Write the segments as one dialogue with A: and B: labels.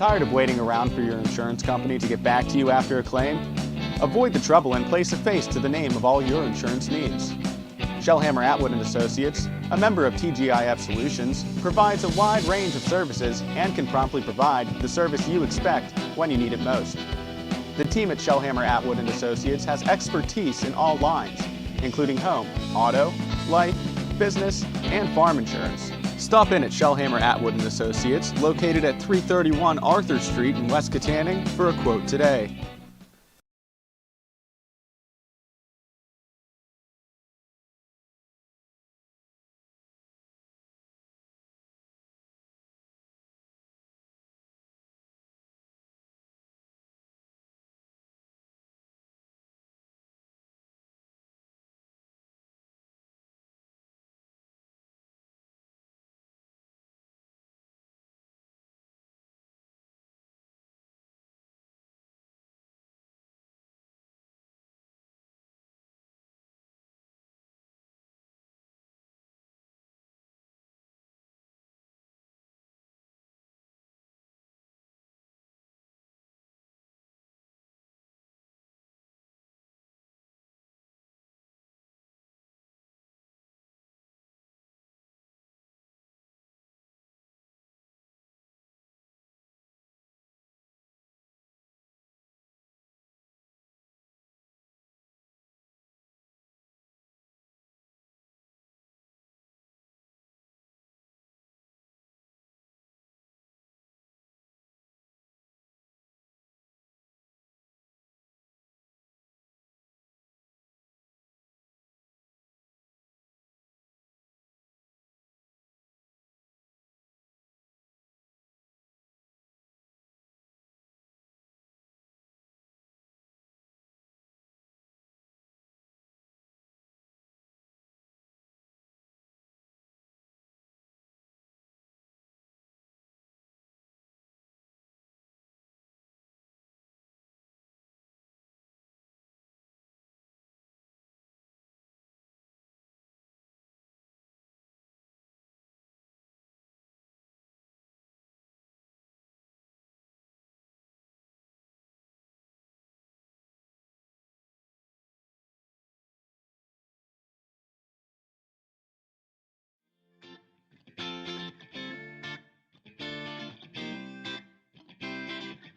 A: Tired of waiting around for your insurance company to get back to you after a claim? Avoid the trouble and place a face to the name of all your insurance needs. Shellhammer Atwood & Associates, a member of TGIF Solutions, provides a wide range of services and can promptly provide the service you expect when you need it most. The team at Shellhammer Atwood & Associates has expertise in all lines, including home, auto, life, business, and farm insurance. Stop in at Shellhammer Atwood & Associates, located at 331 Arthur Street in West Katanning, for a quote today.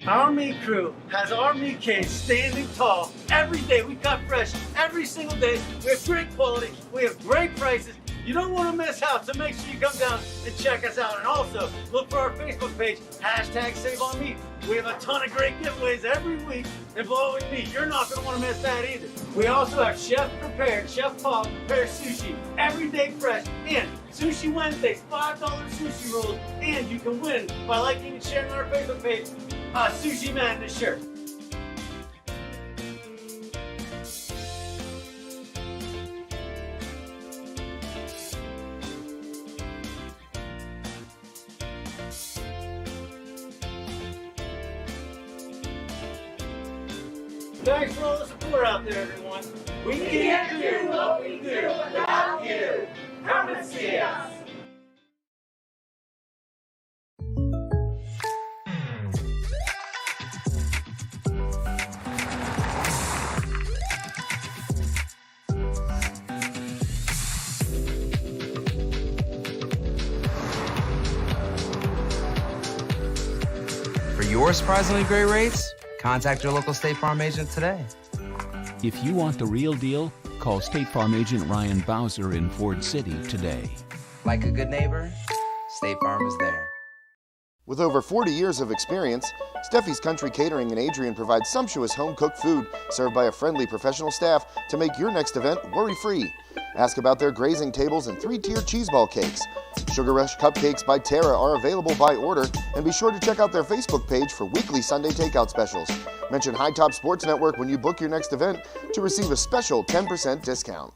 B: Our meat crew has our meat cage standing tall. Every day we cut fresh, every single day. We have great quality, we have great prices. You don't want to miss out, so make sure you come down and check us out. And also, look for our Facebook page, #SaveOnMeat. We have a ton of great giveaways every week involving meat. You're not going to want to miss that either. We also have chef-prepared, Chef-Paul prepared sushi, everyday fresh, and Sushi Wednesdays, $5 sushi rolls, and you can win by liking and sharing on our Facebook page, Sushi Madness shirt. Thanks for all the support out there, everyone. We can't do what we do without you. Come and see us.
C: For your surprisingly great rates, contact your local State Farm agent today.
D: If you want the real deal, call State Farm agent Ryan Bowser in Ford City today.
C: Like a good neighbor, State Farm is there.
E: With over 40 years of experience, Steffi's Country Catering in Adrian provides sumptuous home-cooked food served by a friendly professional staff to make your next event worry-free. Ask about their grazing tables and 3-tier cheese ball cakes. Sugar Rush Cupcakes by Tara are available by order, and be sure to check out their Facebook page for weekly Sunday takeout specials. Mention High Top Sports Network when you book your next event to receive a special 10% discount.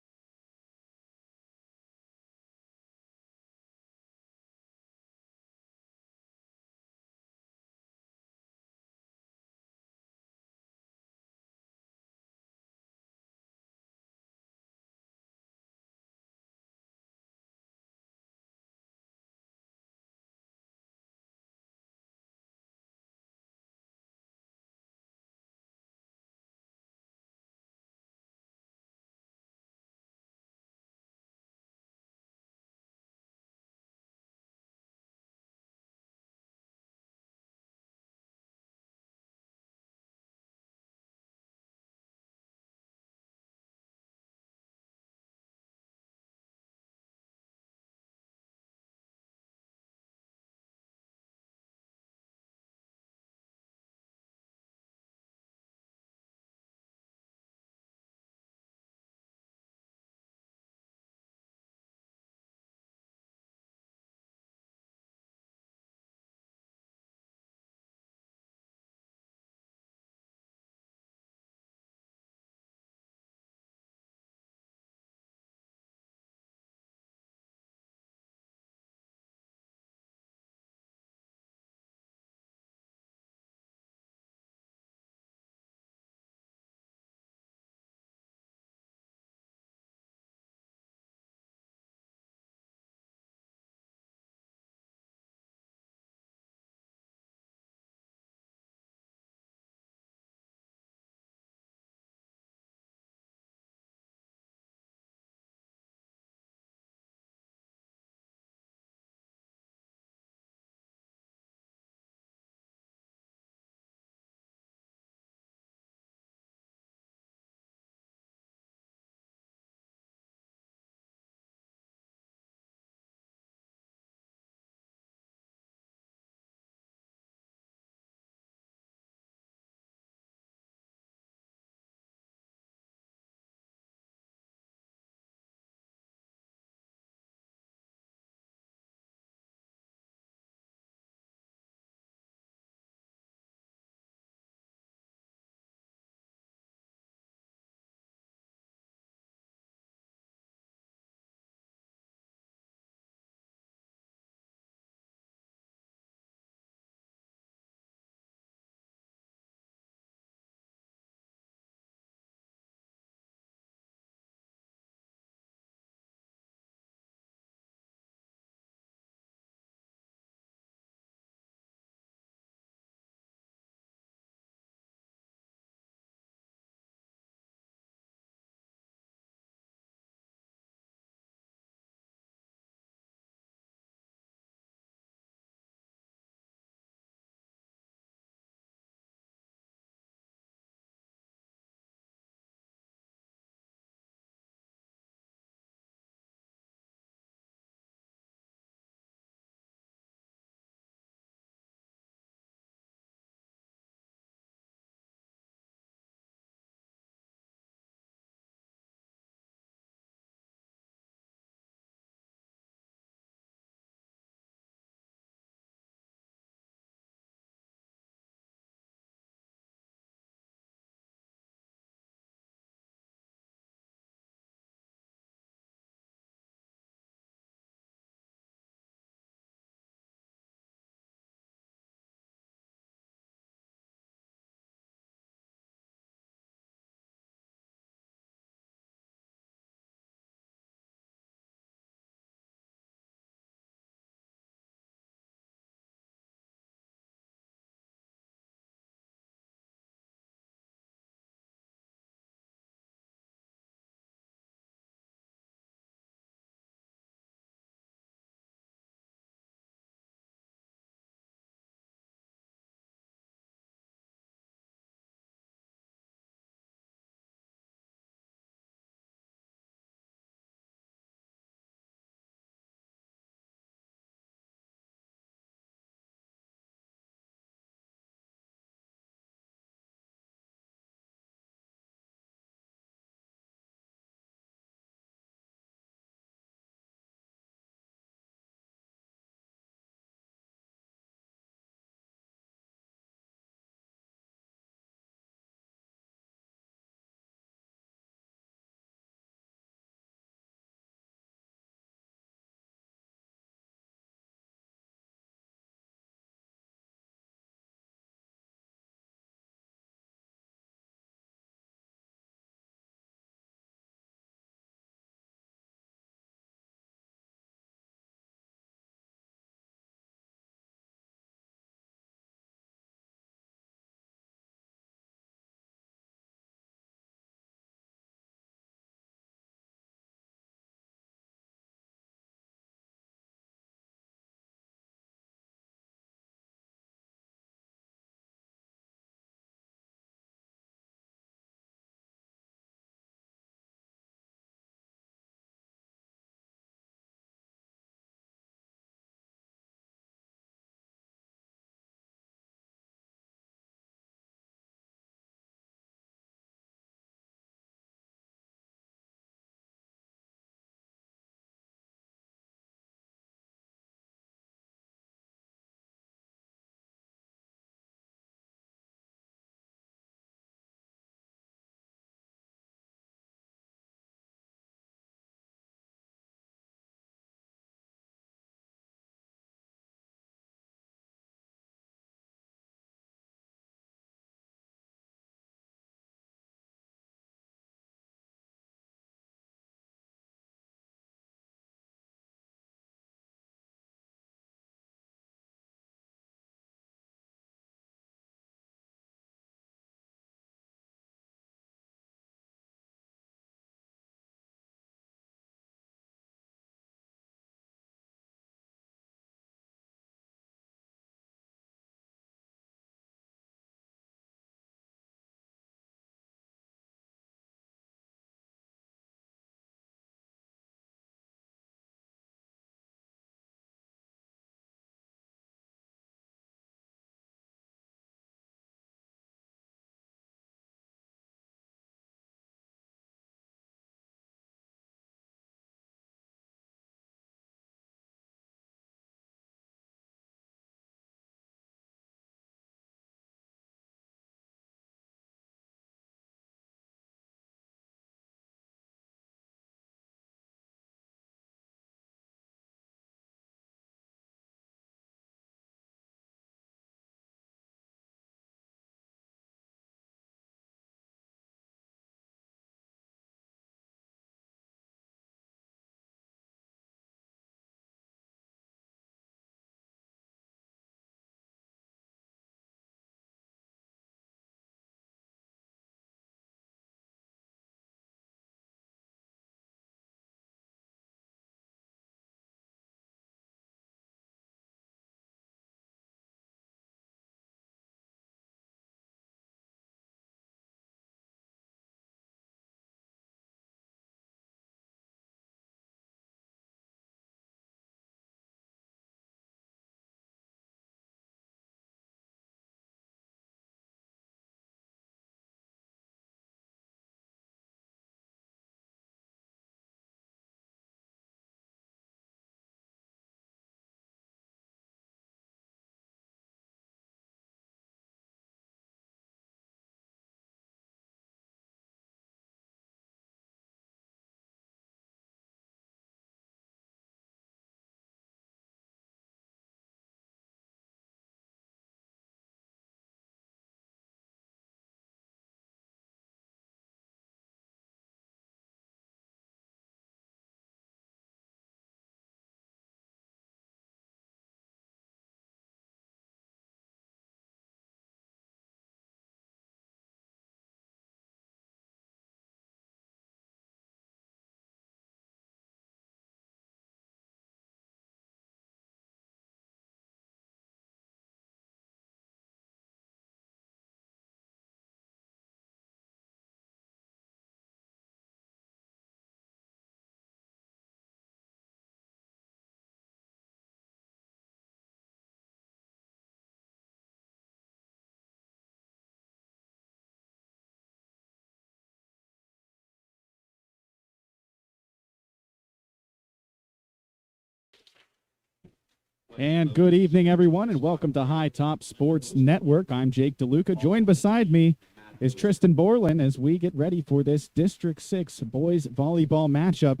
F: And good evening, everyone, and welcome to High Top Sports Network. I'm Jake DeLuca. Joined beside me is Tristan Borland as we get ready for this District 6 boys volleyball matchup.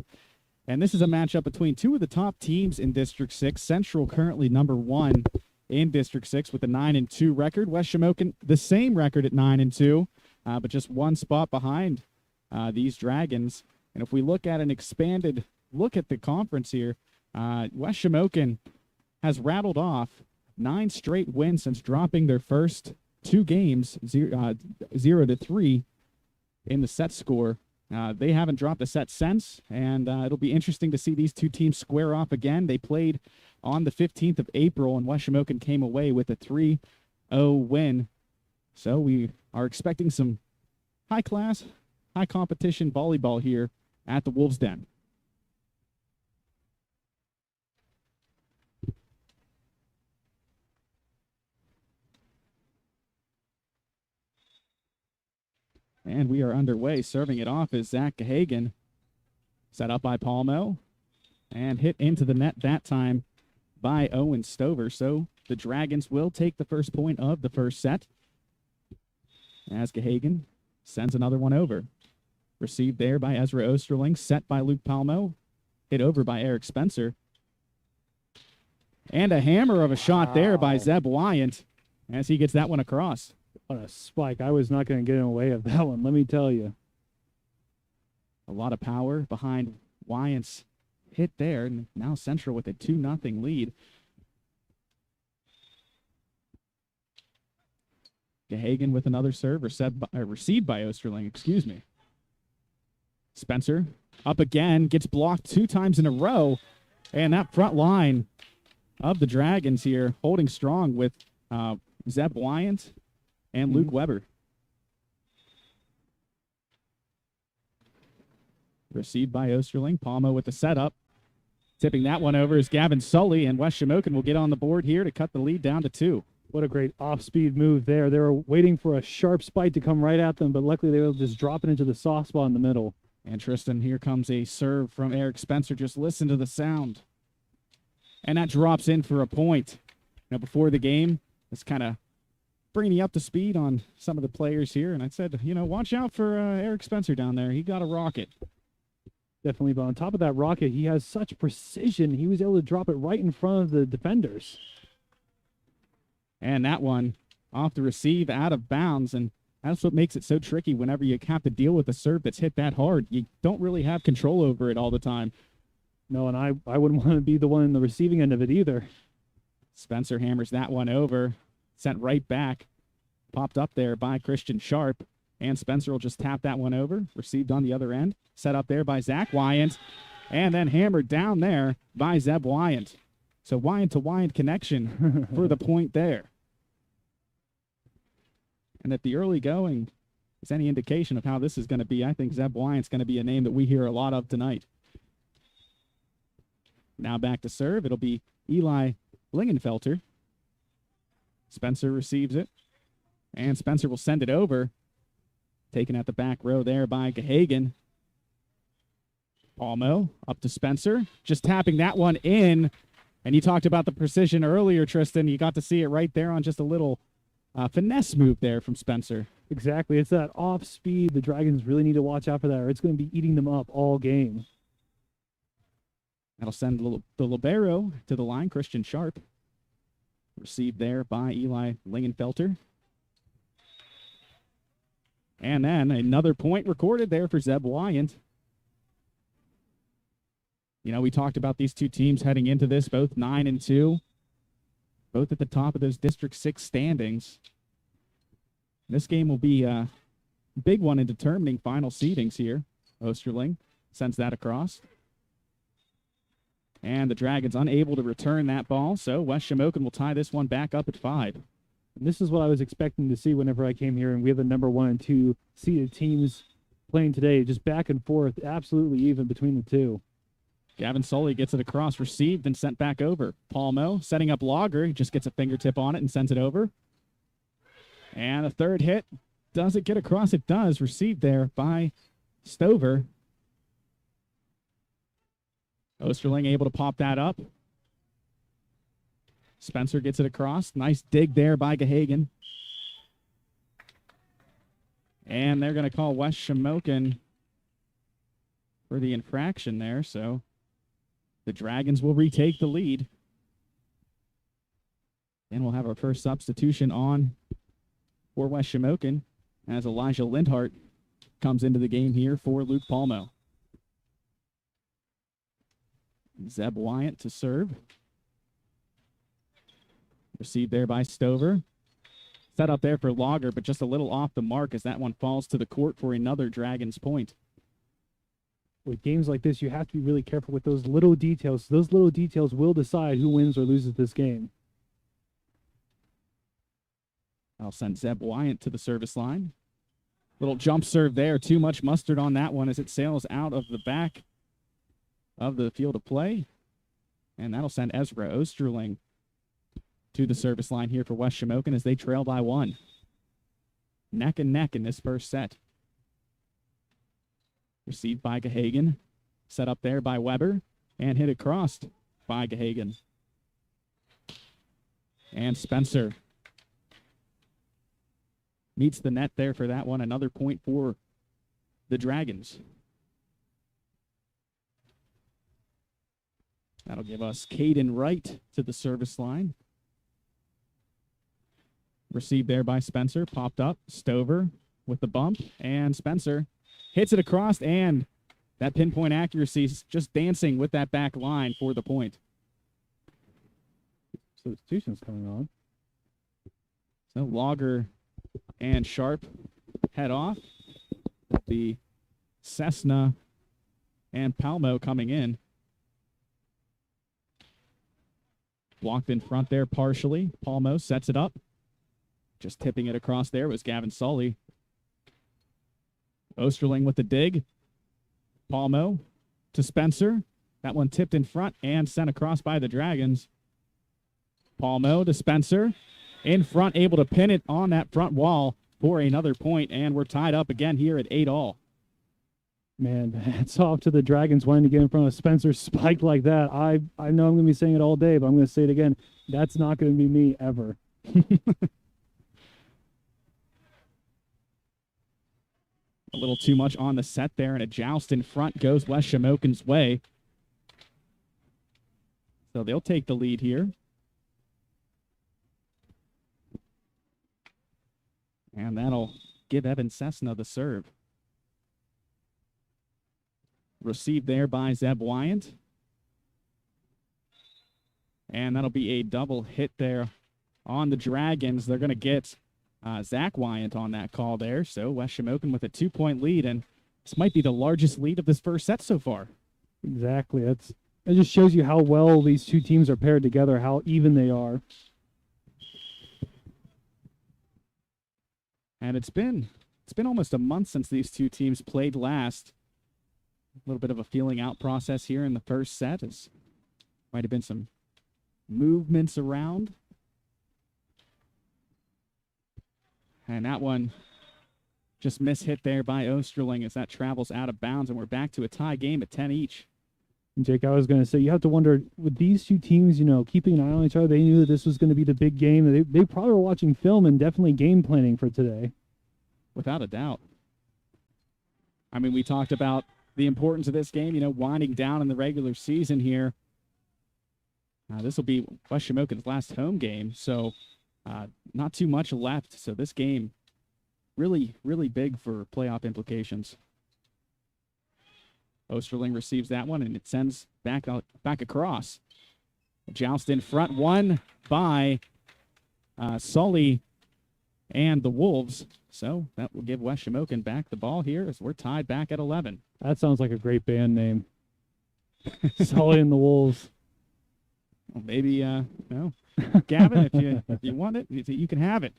F: And this is a matchup between two of the top teams in District 6. Central currently number 1 in District 6 with a 9-2 record. West Shamokin, the same record at 9-2, but just one spot behind these Dragons. And if we look at an expanded look at the conference here, West Shamokin has rattled off 9 straight wins since dropping their first 2 games, 0-3 in the set score. They haven't dropped a set since, and it'll be interesting to see these two teams square off again. They played on the 15th of April, and West Shamokin came away with a 3-0 win. So we are expecting some high-class, high-competition volleyball here at the Wolves' Den. And we are underway. Serving it off is Zach Gahagan. Set up by Palmo. And hit into the net that time by Owen Stover. So the Dragons will take the first point of the first set. As Gahagan sends another one over. Received there by Ezra Osterling. Set by Luke Palmo. Hit over by Eric Spencer. And a hammer of a shot there by Zeb Wyant as he gets that one across.
G: What a spike. I was not going to get in the way of that one, let me tell you.
F: A lot of power behind Wyant's hit there. And now Central with a 2-0 lead. Gahagan with another serve received by Osterling, excuse me. Spencer up again, gets blocked 2 times in a row. And that front line of the Dragons here holding strong with Zeb Wyant and Luke Weber. Received by Osterling. Palmo with the setup. Tipping that one over is Gavin Sully, and West Shamokin will get on the board here to cut the lead down to 2.
G: What a great off-speed move there. They were waiting for a sharp spike to come right at them, but luckily they were just dropping into the soft spot in the middle.
F: And Tristan, here comes a serve from Eric Spencer. Just listen to the sound. And that drops in for a point. Now, before the game, it's kind of bringing you up to speed on some of the players here. And I said, watch out for Eric Spencer down there. He got a rocket.
G: Definitely, but on top of that rocket, he has such precision. He was able to drop it right in front of the defenders.
F: And that one off the receive, out of bounds. And that's what makes it so tricky whenever you have to deal with a serve that's hit that hard. You don't really have control over it all the time.
G: No, and I wouldn't want to be the one in the receiving end of it either.
F: Spencer hammers that one over. Sent right back. Popped up there by Christian Sharp. And Spencer will just tap that one over. Received on the other end. Set up there by Zach Wyant. And then hammered down there by Zeb Wyant. So Wyant to Wyant connection for the point there. And if the early going is any indication of how this is going to be, I think Zeb Wyant's going to be a name that we hear a lot of tonight. Now back to serve. It'll be Eli Lingenfelter. Spencer receives it. And Spencer will send it over. Taken at the back row there by Gahagan. Palmo up to Spencer. Just tapping that one in. And you talked about the precision earlier, Tristan. You got to see it right there on just a little finesse move there from Spencer.
G: Exactly. It's that off speed. The Dragons really need to watch out for that, or it's going to be eating them up all game.
F: That'll send the libero to the line, Christian Sharp. Received there by Eli Lingenfelter. And then another point recorded there for Zeb Wyant. We talked about these two teams heading into this, both 9-2, both at the top of those District 6 standings. This game will be a big one in determining final seedings here. Osterling sends that across. And the Dragons unable to return that ball, so West Shamokin will tie this one back up at 5.
G: And this is what I was expecting to see whenever I came here, and we have the number 1 and 2 seeded teams playing today, just back and forth, absolutely even between the two.
F: Gavin Sully gets it across, received, and sent back over. Palmo setting up Lager. He just gets a fingertip on it and sends it over. And a third hit. Does it get across? It does. Received there by Stover. Osterling able to pop that up. Spencer gets it across. Nice dig there by Gahagan. And they're going to call West Shamokin for the infraction there, so the Dragons will retake the lead. And we'll have our first substitution on for West Shamokin as Elijah Lindhart comes into the game here for Luke Palmo. Zeb Wyant to serve. Received there by Stover. Set up there for Lager, but just a little off the mark as that one falls to the court for another Dragons point.
G: With games like this, you have to be really careful with those little details. Those little details will decide who wins or loses this game.
F: I'll send Zeb Wyant to the service line. Little jump serve there. Too much mustard on that one as it sails out of the back of the field of play. And that'll send Ezra Osterling to the service line here for West Shamokin as they trail by 1. Neck and neck in this first set. Received by Gahagan. Set up there by Weber. And hit across by Gahagan. And Spencer meets the net there for that one. Another point for the Dragons. That'll give us Caden Wright to the service line. Received there by Spencer. Popped up. Stover with the bump. And Spencer hits it across. And that pinpoint accuracy is just dancing with that back line for the point.
G: Substitution's coming on.
F: So Lager and Sharp head off. The Cessna and Palmo coming in. Blocked in front there partially. Palmo sets it up. Just tipping it across there was Gavin Sully. Osterling with the dig. Palmo to Spencer. That one tipped in front and sent across by the Dragons. Palmo to Spencer. In front, able to pin it on that front wall for another point, and we're tied up again here at 8-all.
G: Man, hats off to the Dragons wanting to get in front of Spencer spiked like that. I know I'm going to be saying it all day, but I'm going to say it again. That's not going to be me ever.
F: A little too much on the set there, and a joust in front goes West Shamokin's way. So they'll take the lead here. And that'll give Evan Cessna the serve. Received there by Zeb Wyant. And that'll be a double hit there on the Dragons. They're going to get Zach Wyant on that call there. So West Shamokin with a 2-point lead, and this might be the largest lead of this first set so far.
G: Exactly. It just shows you how well these two teams are paired together, how even they are.
F: And it's been almost a month since these two teams played last. A little bit of a feeling out process here in the first set. As might have been some movements around. And that one just mishit there by Osterling as that travels out of bounds, and we're back to a tie game at 10 each.
G: Jake, I was going to say, you have to wonder, with these two teams, keeping an eye on each other, they knew that this was going to be the big game. They probably were watching film and definitely game planning for today.
F: Without a doubt. I mean, we talked about the importance of this game, winding down in the regular season here. This will be West Shamokin's last home game, so not too much left. So this game, really, really big for playoff implications. Osterling receives that one, and it sends back across. A joust in front, won by Sully and the Wolves. So that will give West Shamokin back the ball here as we're tied back at 11.
G: That sounds like a great band name. Sully and the Wolves.
F: Well, maybe, no. Gavin, if you want it, you can have it.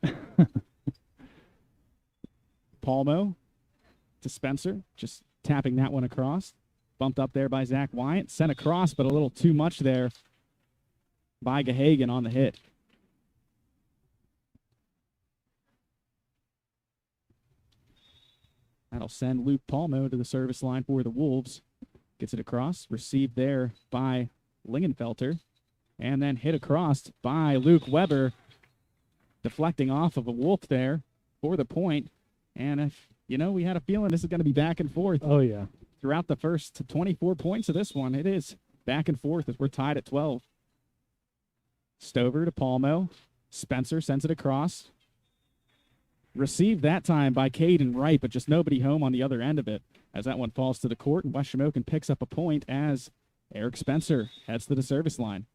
F: Palmo to Spencer, just tapping that one across. Bumped up there by Zach Wyant. Sent across, but a little too much there by Gahagan on the hit. That'll send Luke Palmo to the service line for the Wolves. Gets it across. Received there by Lingenfelter. and then hit across by Luke Weber, deflecting off of a Wolf there for the point. And if, we had a feeling this is going to be back and forth.
G: Oh, yeah.
F: Throughout the first 24 points of this one, it is back and forth as we're tied at 12. Stover to Palmo. Spencer sends it across. Received that time by Caden Wright, but just nobody home on the other end of it as that one falls to the court, and West Shamokin picks up a point as Eric Spencer heads to the service line.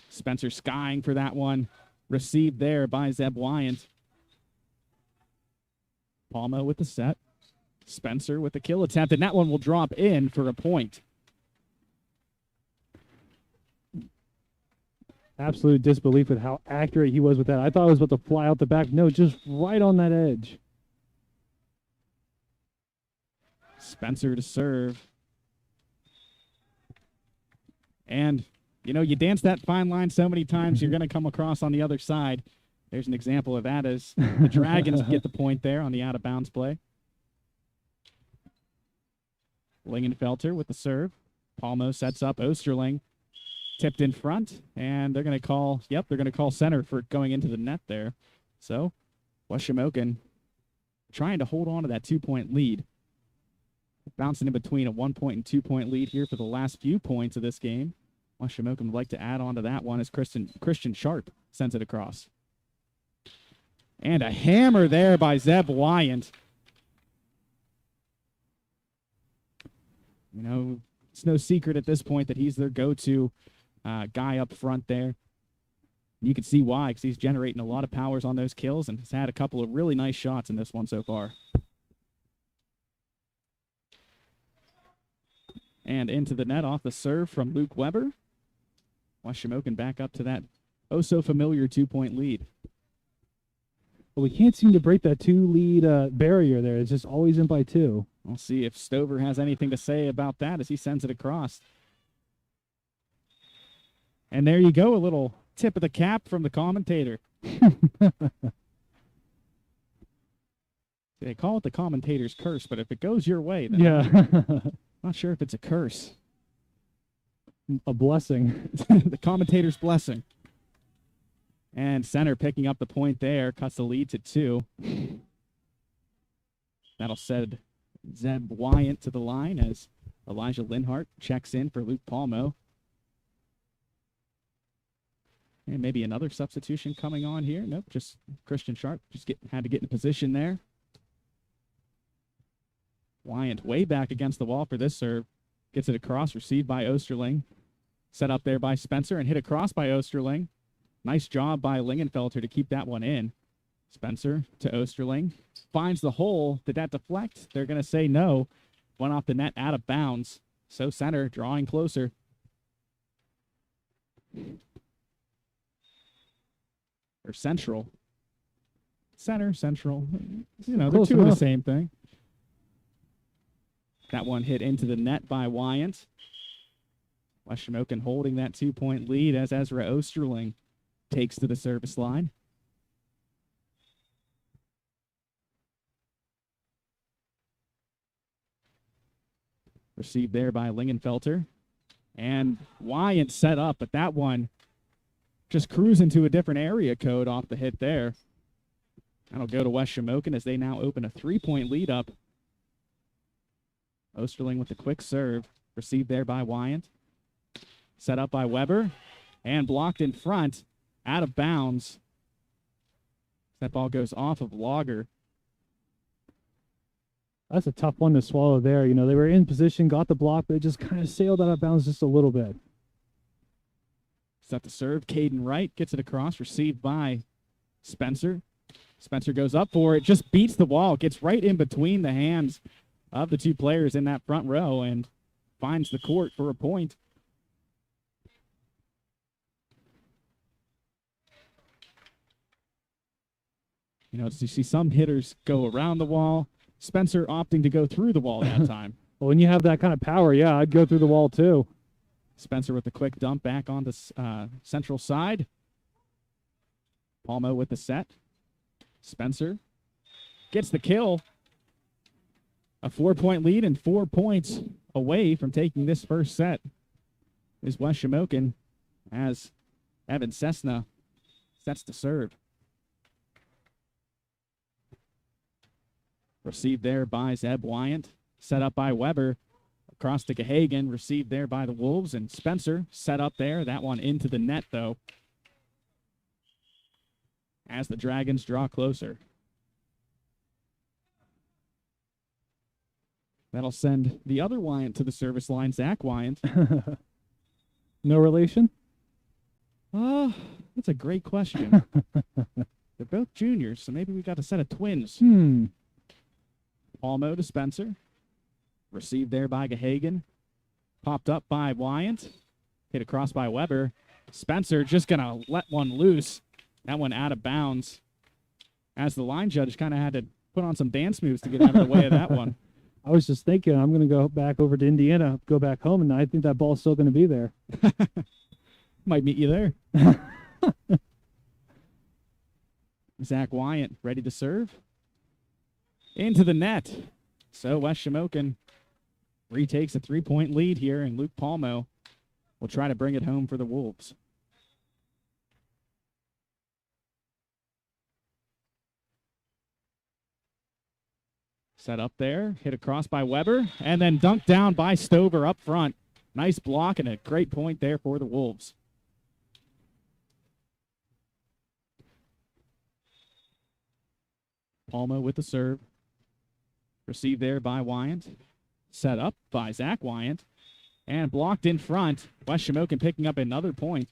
F: Spencer skying for that one. Received there by Zeb Wyant. Palmo with the set. Spencer with the kill attempt, and that one will drop in for a point.
G: Absolute disbelief with how accurate he was with that. I thought it was about to fly out the back. No, just right on that edge.
F: Spencer to serve. And, you dance that fine line so many times, you're going to come across on the other side. There's an example of that as the Dragons get the point there on the out-of-bounds play. Lingenfelter with the serve. Palmo sets up Osterling. Tipped in front, and they're going to call, they're going to call center for going into the net there. So, West Shamokin trying to hold on to that 2-point lead. Bouncing in between a 1-point and 2-point lead here for the last few points of this game. West Shamokin would like to add on to that one as Christian Sharp sends it across. And a hammer there by Zeb Wyant. It's no secret at this point that he's their go-to guy up front there. You can see why, because he's generating a lot of powers on those kills and has had a couple of really nice shots in this one so far. And into the net off the serve from Luke Weber. West Shamokin back up to that oh-so-familiar 2-point lead.
G: But we can't seem to break that 2-lead barrier there. It's just always in by 2.
F: We'll see if Stover has anything to say about that as he sends it across. And there you go, a little tip of the cap from the commentator. They call it the commentator's curse, but if it goes your way, then I'm not sure if it's a curse.
G: A blessing.
F: The commentator's blessing. And center picking up the point there, cuts the lead to 2. That'll send Zeb Wyant to the line as Elijah Linhart checks in for Luke Palmo. And maybe another substitution coming on here. Nope, just Christian Sharp. Had to get in position there. Wyant way back against the wall for this serve. Gets it across, received by Osterling. Set up there by Spencer and hit across by Osterling. Nice job by Lingenfelter to keep that one in. Spencer to Osterling. Finds the hole. Did that deflect? They're going to say no. Went off the net out of bounds. So center drawing closer. Or central. Center, central. They're
G: Close
F: two of the
G: enough.
F: same thing. That one hit into the net by Wyant. West Shamokin holding that 2-point lead as Ezra Osterling takes to the service line. Received there by Lingenfelter. And Wyant set up, but that one just cruising to a different area code off the hit there. That'll go to West Shamokin as they now open a 3-point lead up. Osterling with the quick serve. Received there by Wyant. Set up by Weber. And blocked in front. Out of bounds. That ball goes off of Lager.
G: That's a tough one to swallow there. They were in position, got the block, but it just kind of sailed out of bounds just a little bit.
F: Set the serve. Caden Wright gets it across. Received by Spencer. Spencer goes up for it. Just beats the wall. Gets right in between the hands of the two players in that front row and finds the court for a point. You see some hitters go around the wall. Spencer opting to go through the wall that time.
G: Well, when you have that kind of power, yeah, I'd go through the wall too.
F: Spencer with the quick dump back on the central side. Palmo with the set. Spencer gets the kill. A 4-point lead and 4 points away from taking this first set is West Shamokin as Evan Cessna sets to serve. Received there by Zeb Wyant. Set up by Weber. Across to Gahagan. Received there by the Wolves. And Spencer set up there. That one into the net, though, as the Dragons draw closer. That'll send the other Wyant to the service line, Zach Wyant.
G: No relation?
F: That's a great question. They're both juniors, so maybe we got a set of twins. Palmo to Spencer. Received there by Gahagan. Popped up by Wyant. Hit across by Weber. Spencer just going to let one loose. That one out of bounds. As the line judge kind of had to put on some dance moves to get out of the way of that one.
G: I was just thinking, I'm going to go back over to Indiana, go back home, and I think that ball's still going to be there.
F: Might meet you there. Zach Wyant ready to serve. Into the net. So West Shamokin retakes a 3-point lead here, and Luke Palmo will try to bring it home for the Wolves. Set up there, hit across by Weber, and then dunked down by Stover up front. Nice block and a great point there for the Wolves. Palmo with the serve. Received there by Wyant. Set up by Zach Wyant. And blocked in front. West Shamokin picking up another point.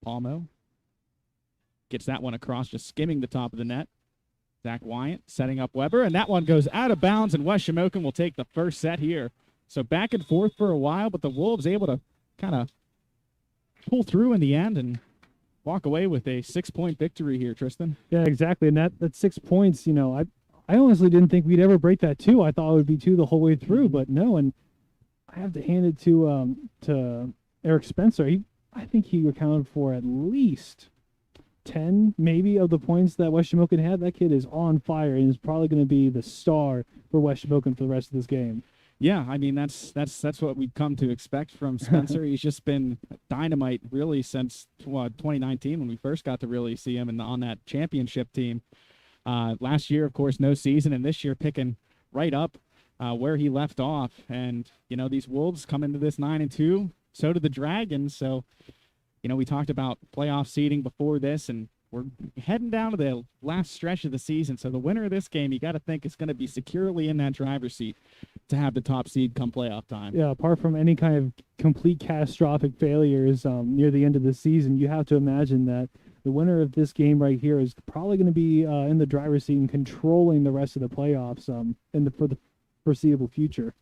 F: Palmo gets that one across, just skimming the top of the net. Zach Wyant setting up Weber, and that one goes out of bounds, and West Shamokin will take the first set here. So back and forth for a while, but the Wolves able to kind of pull through in the end and walk away with a 6-point victory here, Tristan.
G: Yeah, exactly. And that 6 points, you know, I honestly didn't think we'd ever break that 2. I thought it would be 2 the whole way through, but no. And I have to hand it to Eric Spencer. I think he accounted for at least 10, maybe, of the points that West Shamokin had. That kid is on fire and is probably going to be the star for West Shamokin for the rest of this game.
F: Yeah, I mean, that's what we've come to expect from Spencer. He's just been dynamite really since 2019 when we first got to really see him on that championship team. Last year, of course, no season, and this year picking right up where he left off. And, you know, these Wolves come into this 9-2. So did the Dragons. So, you know, we talked about playoff seeding before this, and we're heading down to the last stretch of the season. So the winner of this game, you got to think, is going to be securely in that driver's seat to have the top seed come playoff time.
G: Yeah, apart from any kind of complete catastrophic failures near the end of the season, you have to imagine that the winner of this game right here is probably going to be in the driver's seat and controlling the rest of the playoffs for the foreseeable future.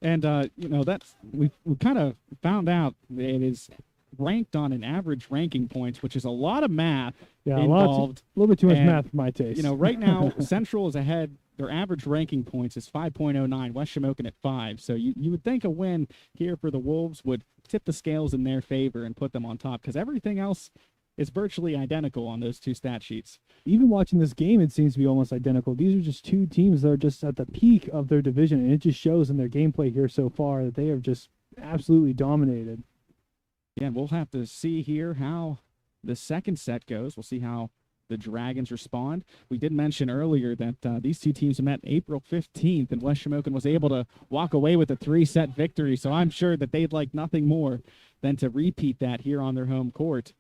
F: And, you know, we kind of found out that it is ranked on an average ranking points, which is a lot of math involved.
G: A little bit too much math for my taste.
F: You know, right now, Central is ahead. Their average ranking points is 5.09, West Shamokin at 5. So you would think a win here for the Wolves would tip the scales in their favor and put them on top, because everything else is virtually identical on those two stat sheets.
G: Even watching this game, it seems to be almost identical. These are just two teams that are just at the peak of their division, and it just shows in their gameplay here so far that they have just absolutely dominated.
F: Yeah, we'll have to see here how the second set goes. We'll see how the Dragons respond. We did mention earlier that these two teams met April 15th, and West Shamokin was able to walk away with a 3-set victory, so I'm sure that they'd like nothing more than to repeat that here on their home court.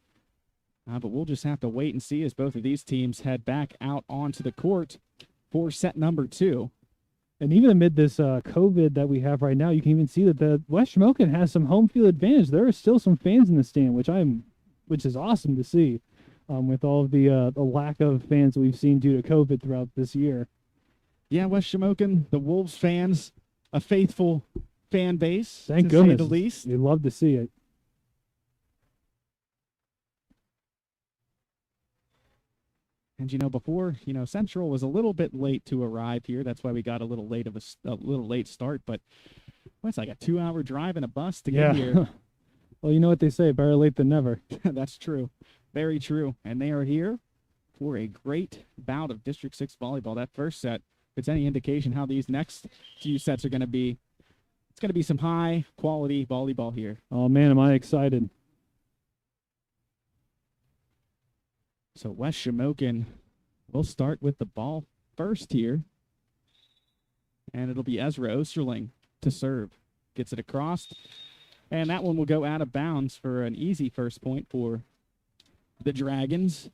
F: But we'll just have to wait and see as both of these teams head back out onto the court for set number 2.
G: And even amid this COVID that we have right now, you can even see that the West Shamokin has some home field advantage. There are still some fans in the stand, which is awesome to see, with all of the lack of fans that we've seen due to COVID throughout this year.
F: Yeah, West Shamokin, the Wolves fans, a faithful fan base,
G: thank
F: to
G: goodness,
F: say the least.
G: We'd love to see it.
F: And, you know, before, you know, Central was a little bit late to arrive here. That's why we got a little late start. But it's like a 2-hour drive in a bus to get here.
G: Well, you know what they say, better late than never.
F: That's true. Very true. And they are here for a great bout of District 6 volleyball. That first set, if it's any indication how these next few sets are going to be, it's going to be some high-quality volleyball here.
G: Oh, man, am I excited.
F: So West Shamokin will start with the ball first here. And it'll be Ezra Osterling to serve. Gets it across. And that one will go out of bounds for an easy first point for the Dragons.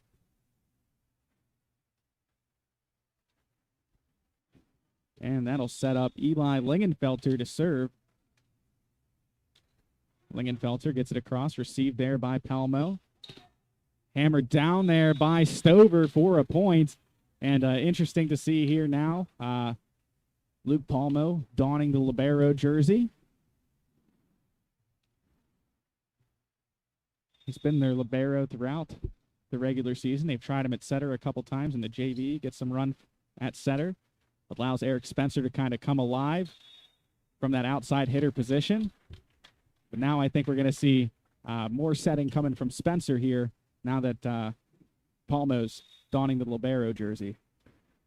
F: And that'll set up Eli Lingenfelter to serve. Lingenfelter gets it across, received there by Palmo. Hammered down there by Stover for a point. And interesting to see here now, Luke Palmo donning the libero jersey. He's been their libero throughout the regular season. They've tried him at setter a couple times in the JV, gets some run at setter. Allows Eric Spencer to kind of come alive from that outside hitter position. But now I think we're going to see more setting coming from Spencer here now that Palmo's donning the libero jersey.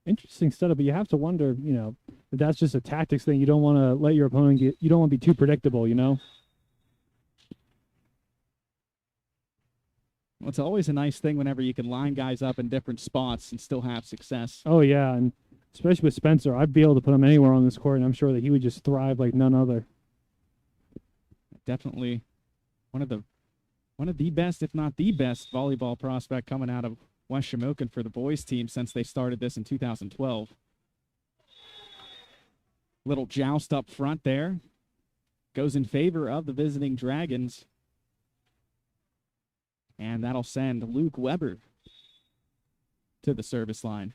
G: Interesting setup, but you have to wonder, you know, if that's just a tactics thing. You don't want to let your opponent get, you don't want to be too predictable, you know?
F: Well, it's always a nice thing whenever you can line guys up in different spots and still have success.
G: Oh, yeah, and especially with Spencer, I'd be able to put him anywhere on this court, and I'm sure that he would just thrive like none other.
F: Definitely one of the best, if not the best, volleyball prospect coming out of West Shamokin for the boys team since they started this in 2012. Little joust up front there. Goes in favor of the visiting Dragons. And that'll send Luke Weber to the service line.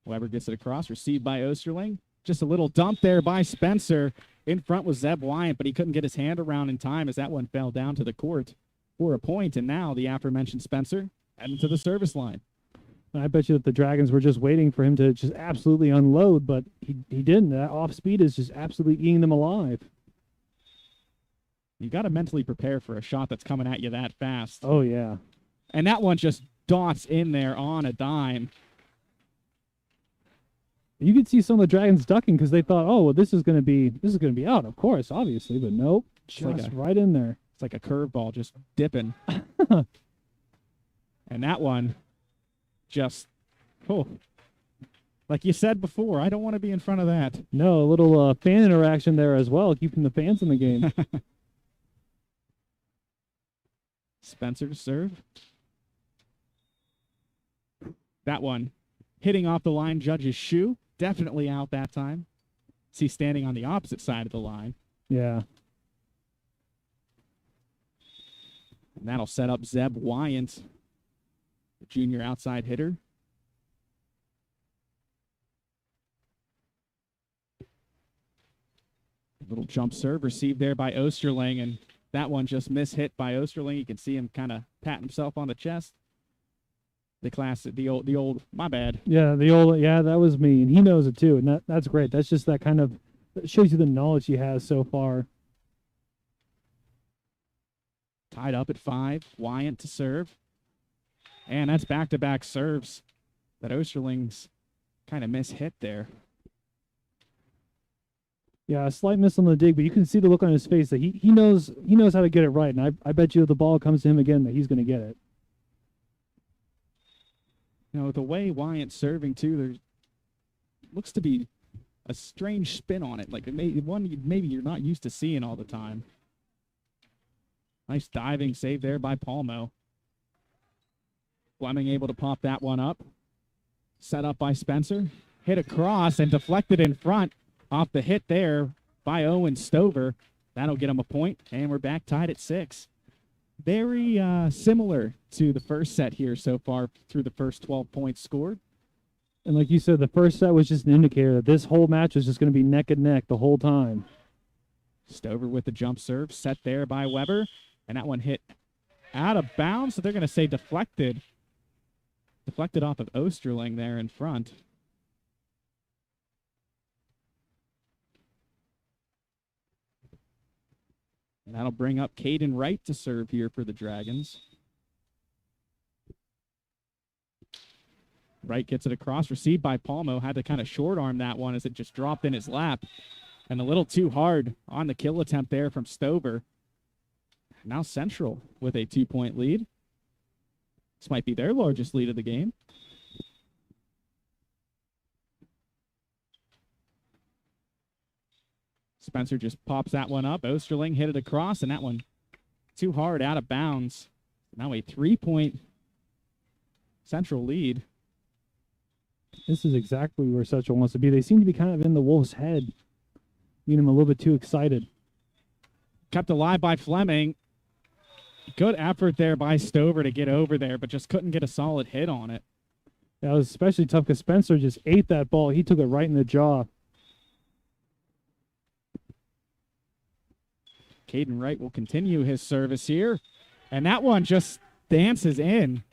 F: Weber gets it across, received by Osterling. Just a little dump there by Spencer. In front was Zeb Wyant, but he couldn't get his hand around in time as that one fell down to the court for a point. And now the aforementioned Spencer heading to the service line.
G: I bet you that the Dragons were just waiting for him to just absolutely unload, but he didn't. That off speed is just absolutely eating them alive.
F: You got to mentally prepare for a shot that's coming at you that fast.
G: Oh, yeah.
F: And that one just dots in there on a dime.
G: You could see some of the Dragons ducking because they thought, oh, well, this is going to be out, of course, obviously, but nope, just right in there.
F: It's like a curveball just dipping. And that one just, like you said before, I don't want to be in front of that.
G: No, a little fan interaction there as well, keeping the fans in the game.
F: Spencer to serve. That one hitting off the line judge's shoe. Definitely out that time. See, standing on the opposite side of the line.
G: Yeah.
F: And that'll set up Zeb Wyant, the junior outside hitter. Little jump serve received there by Osterling, and that one just mishit by Osterling. You can see him kind of patting himself on the chest. The old, my bad.
G: Yeah, that was me, and he knows it too, and that's great. That's just that kind of, that shows you the knowledge he has so far.
F: Tied up at 5, Wyant to serve. And that's back-to-back serves that Osterling's kind of mishit there.
G: Yeah, a slight miss on the dig, but you can see the look on his face that he knows how to get it right, and I bet you if the ball comes to him again that he's going to get it.
F: You know, the way Wyant's serving, too, there looks to be a strange spin on it. Like, maybe you're not used to seeing all the time. Nice diving save there by Palmo. Fleming able to pop that one up. Set up by Spencer. Hit across and deflected in front off the hit there by Owen Stover. That'll get him a point, and we're back tied at 6. Very similar to the first set here so far through the first 12 points scored.
G: And like you said, the first set was just an indicator that this whole match was just going to be neck and neck the whole time.
F: Stover with the jump serve, set there by Weber, and that one hit out of bounds, so they're going to say deflected. Deflected off of Osterling there in front. And that'll bring up Caden Wright to serve here for the Dragons. Wright gets it across, received by Palmo, had to kind of short arm that one as it just dropped in his lap. And a little too hard on the kill attempt there from Stover. Now Central with a 2-point lead. This might be their largest lead of the game. Spencer just pops that one up. Osterling hit it across, and that one too hard, out of bounds. Now a 3-point Central lead.
G: This is exactly where Central wants to be. They seem to be kind of in the Wolves' head. Getting them a little bit too excited.
F: Kept alive by Fleming. Good effort there by Stover to get over there, but just couldn't get a solid hit on it.
G: That was especially tough because Spencer just ate that ball. He took it right in the jaw.
F: Caden Wright will continue his service here. And that one just dances in.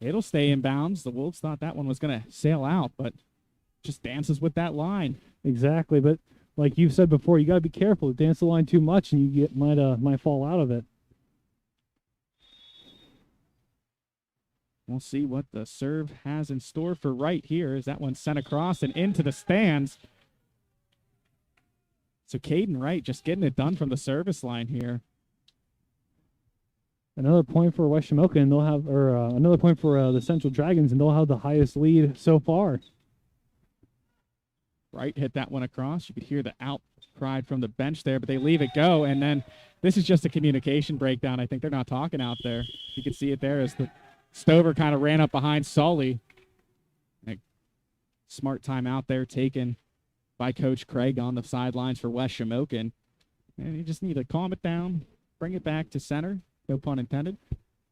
F: It'll stay in bounds. The Wolves thought that one was going to sail out, but just dances with that line.
G: Exactly, but like you've said before, you got to be careful. Dance the line too much, and you might fall out of it.
F: We'll see what the serve has in store for Wright here as that one's sent across and into the stands. So Caden Wright just getting it done from the service line here.
G: Another point for West Shamokin, and they'll have, another point for the Central Dragons, and they'll have the highest lead so far.
F: Wright hit that one across. You could hear the outcry from the bench there, but they leave it go. And then this is just a communication breakdown. I think they're not talking out there. You can see it there as the Stover kind of ran up behind Sully. A smart timeout there taken by Coach Craig on the sidelines for West Shamokin. And you just need to calm it down, bring it back to center. No pun intended.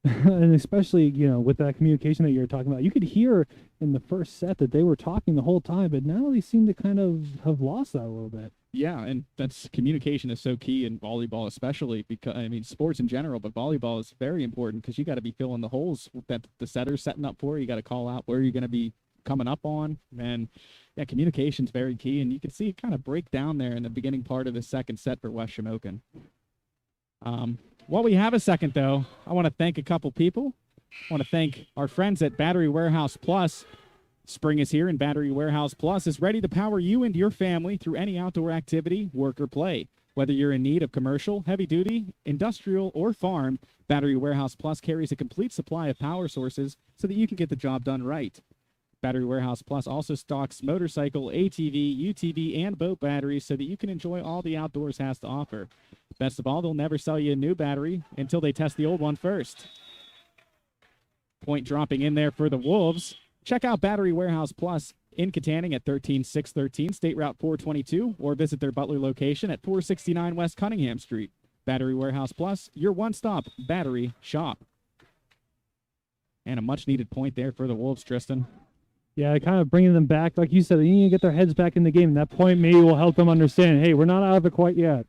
G: And especially, with that communication that you're talking about, you could hear in the first set that they were talking the whole time, but now they seem to kind of have lost that a little bit.
F: Yeah, and that's communication is so key in volleyball, especially because, sports in general, but volleyball is very important because you got to be filling the holes that the setter's setting up for. You got to call out where you're going to be coming up on. And yeah, communication's very key, and you can see it kind of break down there in the beginning part of the second set for West Shamokin. While we have a second, though, I want to thank a couple people. I want to thank our friends at Battery Warehouse Plus. Spring is here, and Battery Warehouse Plus is ready to power you and your family through any outdoor activity, work, or play. Whether you're in need of commercial, heavy-duty, industrial, or farm, Battery Warehouse Plus carries a complete supply of power sources so that you can get the job done right. Battery Warehouse Plus also stocks motorcycle, ATV, UTV, and boat batteries so that you can enjoy all the outdoors has to offer. Best of all, they'll never sell you a new battery until they test the old one first. Point dropping in there for the Wolves. Check out Battery Warehouse Plus in Katanning at 13613 State Route 422 or visit their Butler location at 469 West Cunningham Street. Battery Warehouse Plus, your one-stop battery shop. And a much-needed point there for the Wolves, Tristan.
G: Yeah, kind of bringing them back. Like you said, they need to get their heads back in the game. And that point maybe will help them understand, hey, we're not out of it quite yet.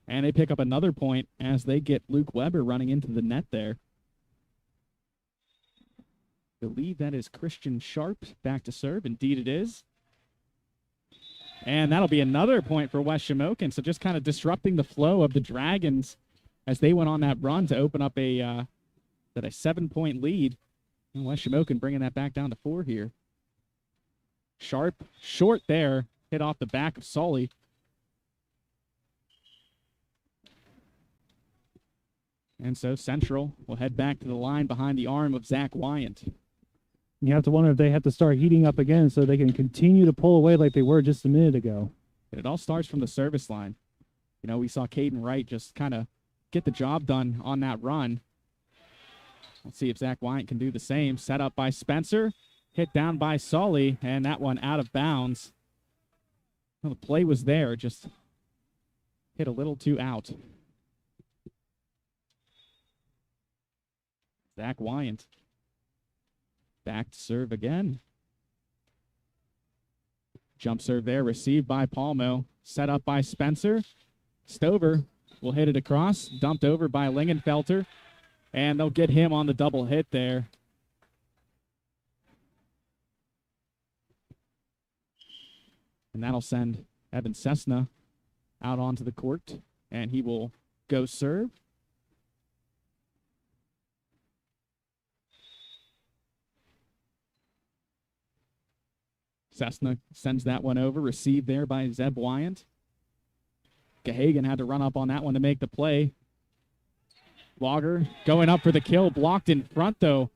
F: And they pick up another point as they get Luke Weber running into the net there. I believe that is Christian Sharp back to serve. Indeed it is. And that'll be another point for West Shamokin. So just kind of disrupting the flow of the Dragons as they went on that run to open up a 7-point lead. And West Shamokin bringing that back down to 4 here. Sharp, short there, hit off the back of Sully. And so Central will head back to the line behind the arm of Zach Wyant.
G: You have to wonder if they have to start heating up again so they can continue to pull away like they were just a minute ago.
F: And it all starts from the service line. We saw Caden Wright just kind of get the job done on that run. Let's see if Zach Wyant can do the same. Set up by Spencer. Hit down by Sully, and that one out of bounds. Well, the play was there, just hit a little too out. Zach Wyant back to serve again. Jump serve there, received by Palmo. Set up by Spencer. Stover will hit it across, dumped over by Lingenfelter, and they'll get him on the double hit there. And that'll send Evan Cessna out onto the court, and he will go serve. Cessna sends that one over, received there by Zeb Wyant. Gahagan had to run up on that one to make the play. Lager going up for the kill, blocked in front, though,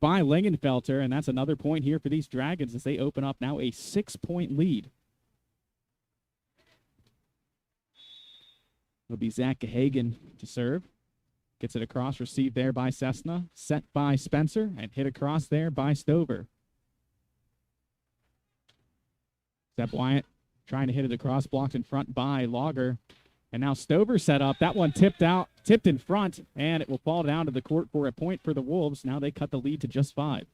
F: by Lingenfelter, and that's another point here for these Dragons as they open up now a 6-point lead. It'll be Zach Gahagan to serve. Gets it across, received there by Cessna, set by Spencer, and hit across there by Stover. Zeb Wyant trying to hit it across, blocked in front by Lager. And now Stover set up. That one tipped in front, and it will fall down to the court for a point for the Wolves. Now they cut the lead to just 5.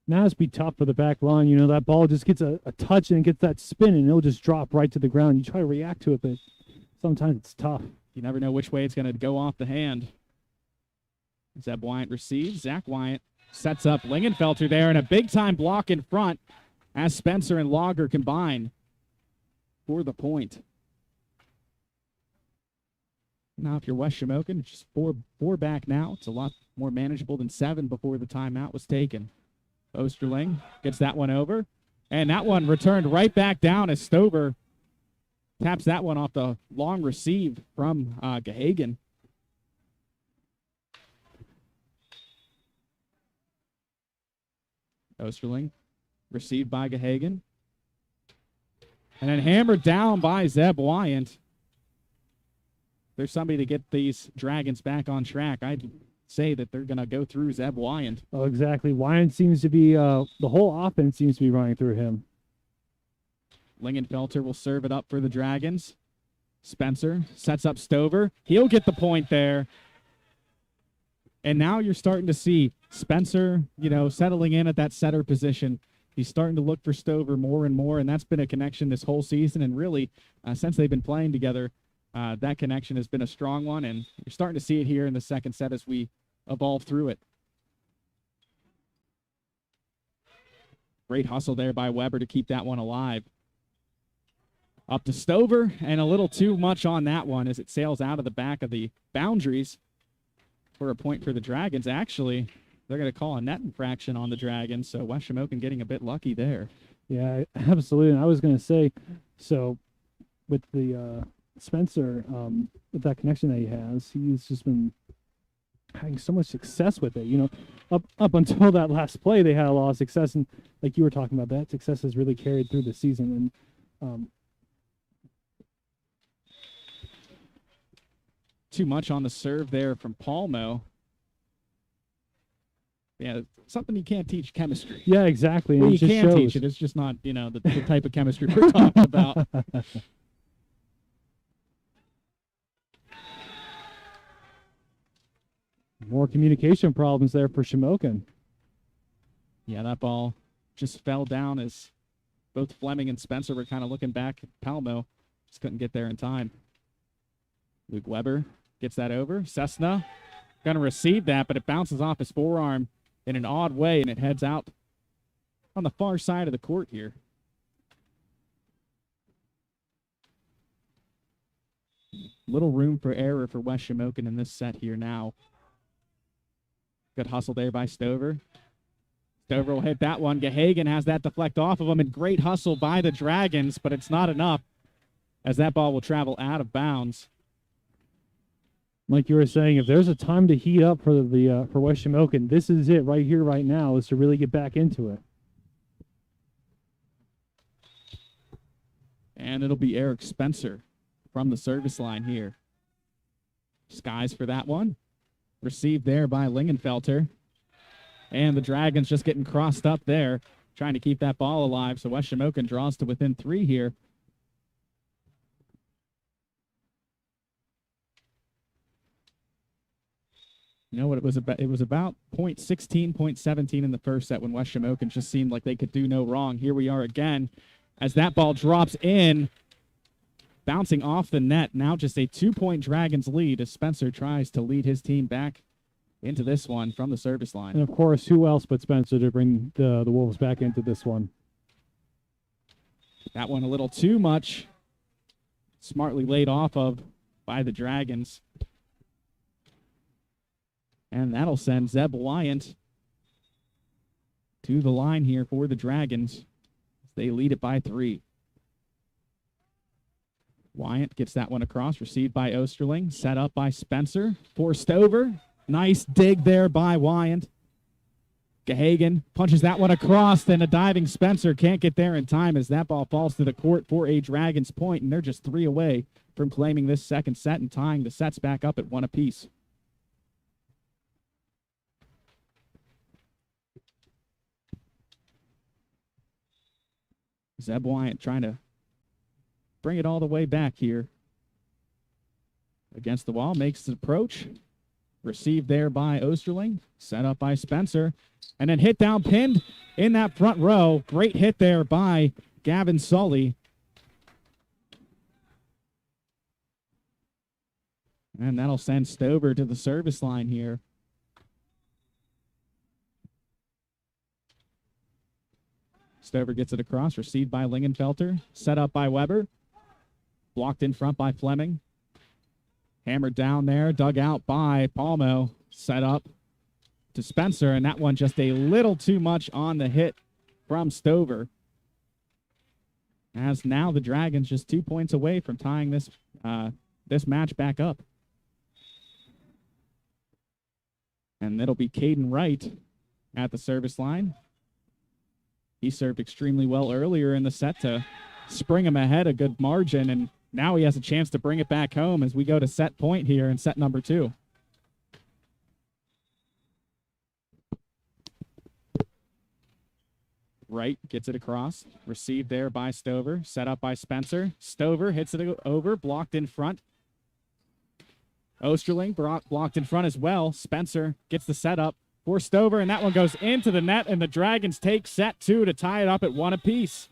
G: Now it's be tough for the back line. You know, that ball just gets a touch and gets that spin, and it'll just drop right to the ground. You try to react to it, but sometimes it's tough.
F: You never know which way it's going to go off the hand. Zeb Wyant receives. Zach Wyant sets up Lingenfelter there, and a big-time block in front as Spencer and Lager combine for the point. Now, if you're West Shamokin, it's just four back now. It's a lot more manageable than 7 before the timeout was taken. Osterling gets that one over, and that one returned right back down as Stover taps that one off the long receive from Gahagan. Osterling received by Gahagan. And then hammered down by Zeb Wyant. There's somebody to get these Dragons back on track. I'd say that they're going to go through Zeb Wyant.
G: Oh, exactly. Wyant seems to be, the whole offense seems to be running through him.
F: Lingenfelter will serve it up for the Dragons. Spencer sets up Stover. He'll get the point there. And now you're starting to see Spencer, settling in at that setter position. He's starting to look for Stover more and more, and that's been a connection this whole season. And really, since they've been playing together, that connection has been a strong one, and you're starting to see it here in the second set as we evolve through it. Great hustle there by Weber to keep that one alive. Up to Stover, and a little too much on that one as it sails out of the back of the boundaries for a point for the Dragons. Actually, they're going to call a net infraction on the Dragons, so West Shamokin getting a bit lucky there.
G: Yeah, absolutely. And I was going to say, so with the Spencer, with that connection that he has, he's just been having so much success with it. Up until that last play, they had a lot of success, and like you were talking about, that success has really carried through the season. And
F: too much on the serve there from Palmo. Yeah, something you can't teach, chemistry.
G: Yeah, exactly.
F: Well,
G: and
F: you
G: just
F: can
G: shows.
F: teach it. It's just not, the type of chemistry we're talking about.
G: More communication problems there for Shamokin.
F: Yeah, that ball just fell down as both Fleming and Spencer were kind of looking back at Palmo. Just couldn't get there in time. Luke Weber gets that over. Cessna going to receive that, but it bounces off his forearm in an odd way, and it heads out on the far side of the court here. Little room for error for West Shamokin in this set here now. Good hustle there by Stover. Stover will hit that one. Gahagan has that deflect off of him, and great hustle by the Dragons, but it's not enough as that ball will travel out of bounds.
G: Like you were saying, if there's a time to heat up for for West Shamokin, this is it right here, right now, is to really get back into it.
F: And it'll be Eric Spencer from the service line here. Skies for that one. Received there by Lingenfelter. And the Dragons just getting crossed up there, trying to keep that ball alive. So West Shamokin draws to within 3 here. You know what it was about? It was about 0.16, 0.17 in the first set when West Shamokin just seemed like they could do no wrong. Here we are again as that ball drops in, bouncing off the net. Now just a 2-point Dragons lead as Spencer tries to lead his team back into this one from the service line.
G: And, of course, who else but Spencer to bring the Wolves back into this one?
F: That one a little too much. Smartly laid off of by the Dragons. And that'll send Zeb Wyant to the line here for the Dragons. They lead it by 3. Wyatt gets that one across, received by Osterling, set up by Spencer, forced over. Nice dig there by Wyatt. Gahagan punches that one across, then a diving Spencer can't get there in time as that ball falls to the court for a Dragons point, and they're just 3 away from claiming this second set and tying the sets back up at 1 apiece. Zeb Wyatt trying to bring it all the way back here. Against the wall, makes the approach. Received there by Osterling, set up by Spencer, and then hit down pinned in that front row. Great hit there by Gavin Sully. And that'll send Stover to the service line here. Stover gets it across, received by Lingenfelter, set up by Weber. Blocked in front by Fleming. Hammered down there, dug out by Palmo, set up to Spencer, and that one just a little too much on the hit from Stover. As now the Dragons just 2 points away from tying this match back up. And it'll be Caden Wright at the service line. He served extremely well earlier in the set to spring him ahead a good margin, and now he has a chance to bring it back home as we go to set point here in set number 2. Wright gets it across, received there by Stover, set up by Spencer. Stover hits it over, blocked in front. Osterling blocked in front as well. Spencer gets the setup for Stover, and that one goes into the net, and the Dragons take set 2 to tie it up at 1 apiece.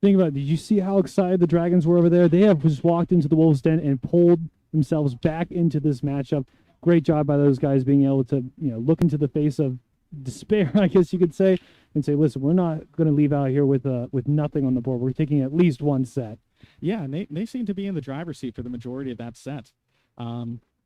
G: Think about it. Did you see how excited the Dragons were over there? They have just walked into the Wolves' Den and pulled themselves back into this matchup. Great job by those guys being able to, look into the face of despair, I guess you could say, and say, listen, we're not going to leave out here with nothing on the board. We're taking at least 1 set.
F: Yeah, and they seem to be in the driver's seat for the majority of that set.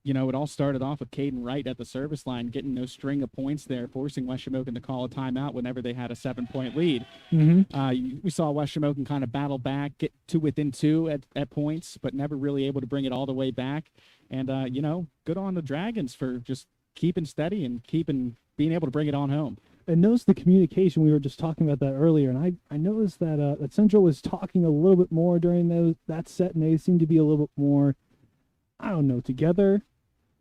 F: It all started off with Caden Wright at the service line, getting no string of points there, forcing West Shamokin to call a timeout whenever they had a 7-point lead.
G: Mm-hmm.
F: We saw West Shamokin kind of battle back, get to within 2 at points, but never really able to bring it all the way back. And, good on the Dragons for just keeping steady and being able to bring it on home.
G: And notice the communication. We were just talking about that earlier, and I noticed that Central was talking a little bit more during that set, and they seemed to be a little bit more, together.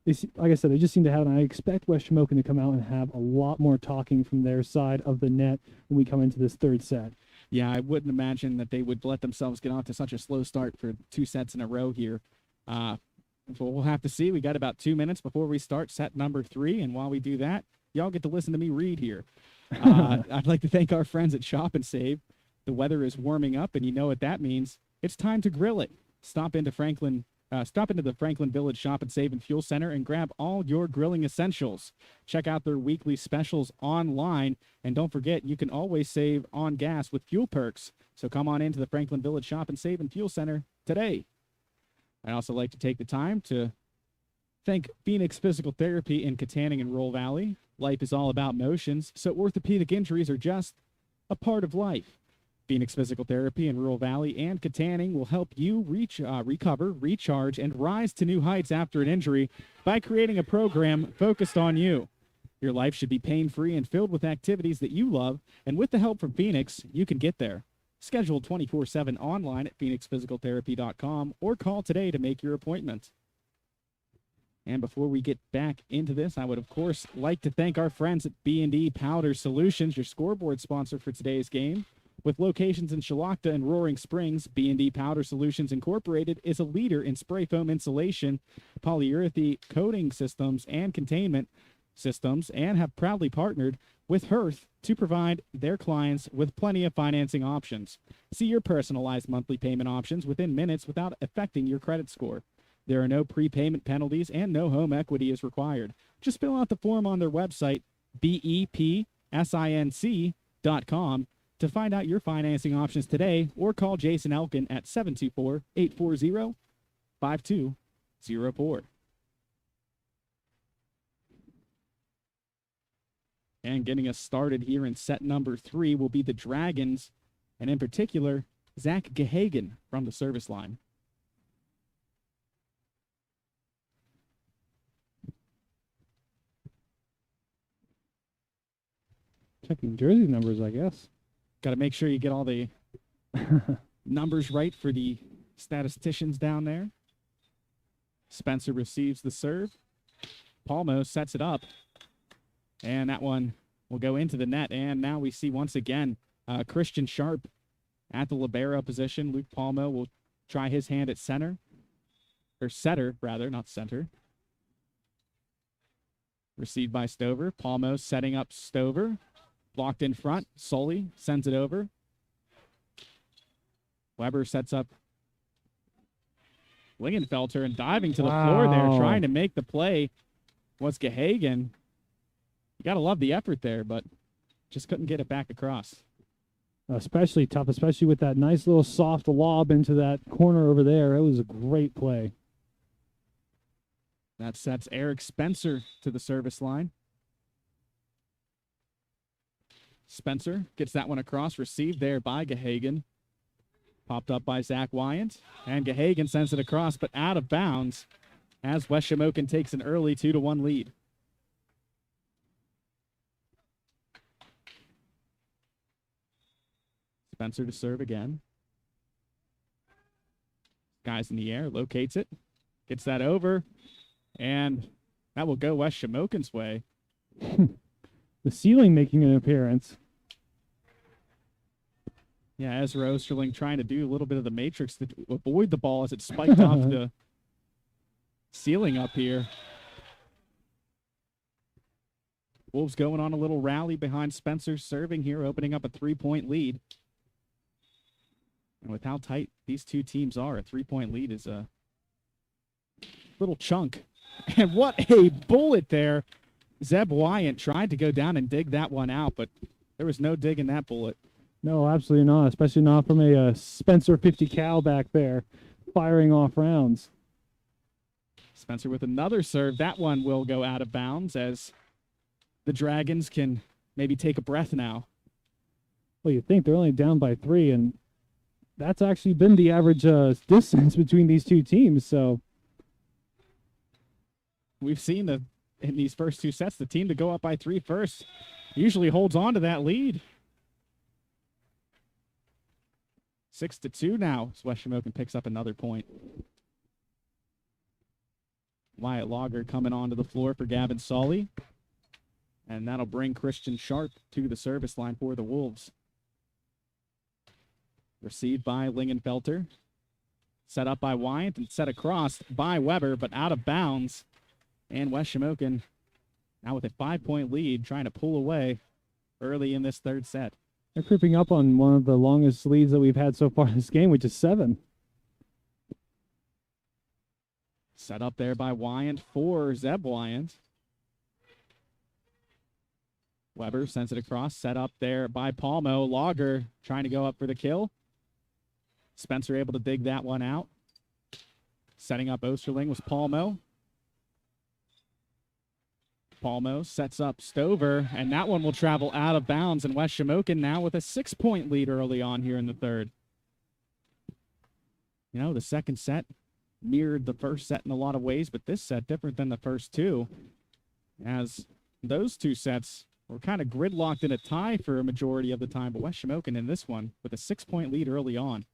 G: Like I said, they just seem to have, and I expect West Shamokin to come out and have a lot more talking from their side of the net when we come into this 3rd set.
F: Yeah, I wouldn't imagine that they would let themselves get off to such a slow start for 2 sets in a row here. We'll have to see. We got about 2 minutes before we start set number 3, and while we do that, y'all get to listen to me read here. I'd like to thank our friends at Shop and Save. The weather is warming up, and you know what that means. It's time to grill it. Stop into the Franklin Village Shop and Save and Fuel Center and grab all your grilling essentials. Check out their weekly specials online, and don't forget, you can always save on gas with fuel perks. So come on into the Franklin Village Shop and Save and Fuel Center today. I'd also like to take the time to thank Phoenix Physical Therapy in Katanning and Roll Valley. Life is all about motions, so orthopedic injuries are just a part of life. Phoenix Physical Therapy in Rural Valley and Katanning will help you recover, recharge, and rise to new heights after an injury by creating a program focused on you. Your life should be pain-free and filled with activities that you love, and with the help from Phoenix, you can get there. Schedule 24/7 online at phoenixphysicaltherapy.com or call today to make your appointment. And before we get back into this, I would, of course, like to thank our friends at B&D Powder Solutions, your scoreboard sponsor for today's game. With locations in Shilakta and Roaring Springs, B&D Powder Solutions Incorporated is a leader in spray foam insulation, polyurethane coating systems, and containment systems, and have proudly partnered with Hearth to provide their clients with plenty of financing options. See your personalized monthly payment options within minutes without affecting your credit score. There are no prepayment penalties and no home equity is required. Just fill out the form on their website, bepsinc.com, to find out your financing options today, or call Jason Elkin at 724-840-5204. And getting us started here in set number 3 will be the Dragons, and in particular, Zach Gehagen from the service line.
G: Checking jersey numbers, I guess.
F: Got to make sure you get all the numbers right for the statisticians down there. Spencer receives the serve. Palmo sets it up. And that one will go into the net. And now we see once again Christian Sharp at the libero position. Luke Palmo will try his hand at center. Or setter, rather, not center. Received by Stover. Palmo setting up Stover. Blocked in front. Sully sends it over. Weber sets up Lingenfelter, and diving to the floor there, trying to make the play was Gehagen. You got to love the effort there, but just couldn't get it back across.
G: Especially tough, especially with that nice little soft lob into that corner over there. It was a great play.
F: That sets Eric Spencer to the service line. Spencer gets that one across, received there by Gehagen. Popped up by Zach Wyant, and Gehagen sends it across, but out of bounds as West Shamokin takes an early 2-1 lead. Spencer to serve again. Guys in the air, locates it, gets that over, and that will go West Shamokin's way.
G: The ceiling making an appearance.
F: Yeah, Ezra Osterling trying to do a little bit of the matrix to avoid the ball as it spiked off the ceiling up here. Wolves going on a little rally behind Spencer serving here, opening up a 3-point lead. And with how tight these two teams are, a 3-point lead is a little chunk. And what a bullet there. Zeb Wyant tried to go down and dig that one out, but there was no digging that bullet.
G: No, absolutely not, especially not from a Spencer 50 cal back there, firing off rounds.
F: Spencer with another serve. That one will go out of bounds as the Dragons can maybe take a breath now.
G: Well, you'd think they're only down by 3, and that's actually been the average distance between these two teams, so.
F: We've seen in these first 2 sets, the team to go up by 3 first usually holds on to that lead. 6-2 now, as West Shamokin picks up another point. Wyatt Lager coming onto the floor for Gavin Sully. And that'll bring Christian Sharp to the service line for the Wolves. Received by Lingenfelter. Set up by Wyant and set across by Weber, but out of bounds. And West Shamokin now with a 5-point lead, trying to pull away early in this third set.
G: They're creeping up on one of the longest leads that we've had so far in this game, which is 7.
F: Set up there by Wyant for Zeb Wyant. Weber sends it across, set up there by Palmo. Lager trying to go up for the kill. Spencer able to dig that one out. Setting up Osterling was Palmo. Palmo sets up Stover, and that one will travel out of bounds, and West Shamokin now with a 6-point lead early on here in the third. You know, the second set mirrored the first set in a lot of ways, but this set different than the first 2, as those 2 sets were kind of gridlocked in a tie for a majority of the time, but West Shamokin in this one with a 6-point lead early on.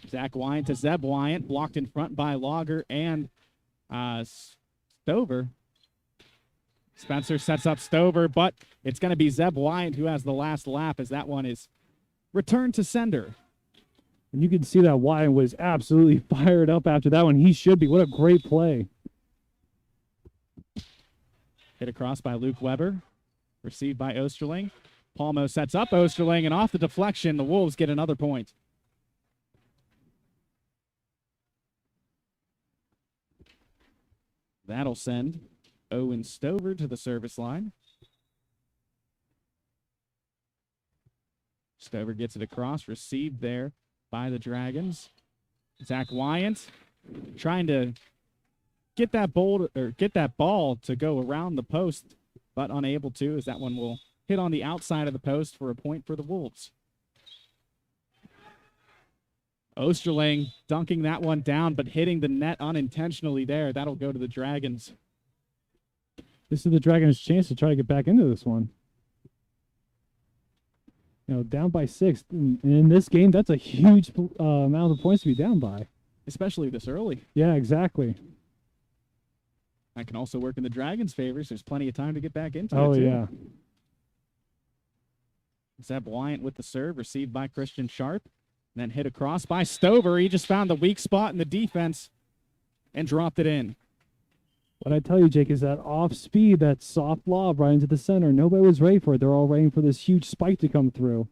F: Zach Wyant to Zeb Wyant, blocked in front by Lager and Stover. Spencer sets up Stover, but it's going to be Zeb Wyant who has the last lap as that one is returned to sender.
G: And you can see that Wyant was absolutely fired up after that one. He should be. What a great play.
F: Hit across by Luke Weber. Received by Osterling. Palmo sets up Osterling, and off the deflection, the Wolves get another point. That'll send Owen Stover to the service line. Stover gets it across, received there by the Dragons. Zach Wyant trying to get that ball to go around the post but unable to, as that one will hit on the outside of the post for a point for the Wolves. Osterling dunking that one down, but hitting the net unintentionally there. That'll go to the Dragons.
G: This is the Dragons' chance to try to get back into this one. You know, down by 6. And in this game, that's a huge amount of points to be down by.
F: Especially this early.
G: Yeah, exactly.
F: That can also work in the Dragons' favors. There's plenty of time to get back into it,
G: Oh,
F: too.
G: yeah.
F: Zeb Wyant with the serve, received by Christian Sharp. And then hit across by Stover. He just found the weak spot in the defense and dropped it in.
G: What I tell you, Jake, is that off speed, that soft lob right into the center. Nobody was ready for it. They're all waiting for this huge spike to come through.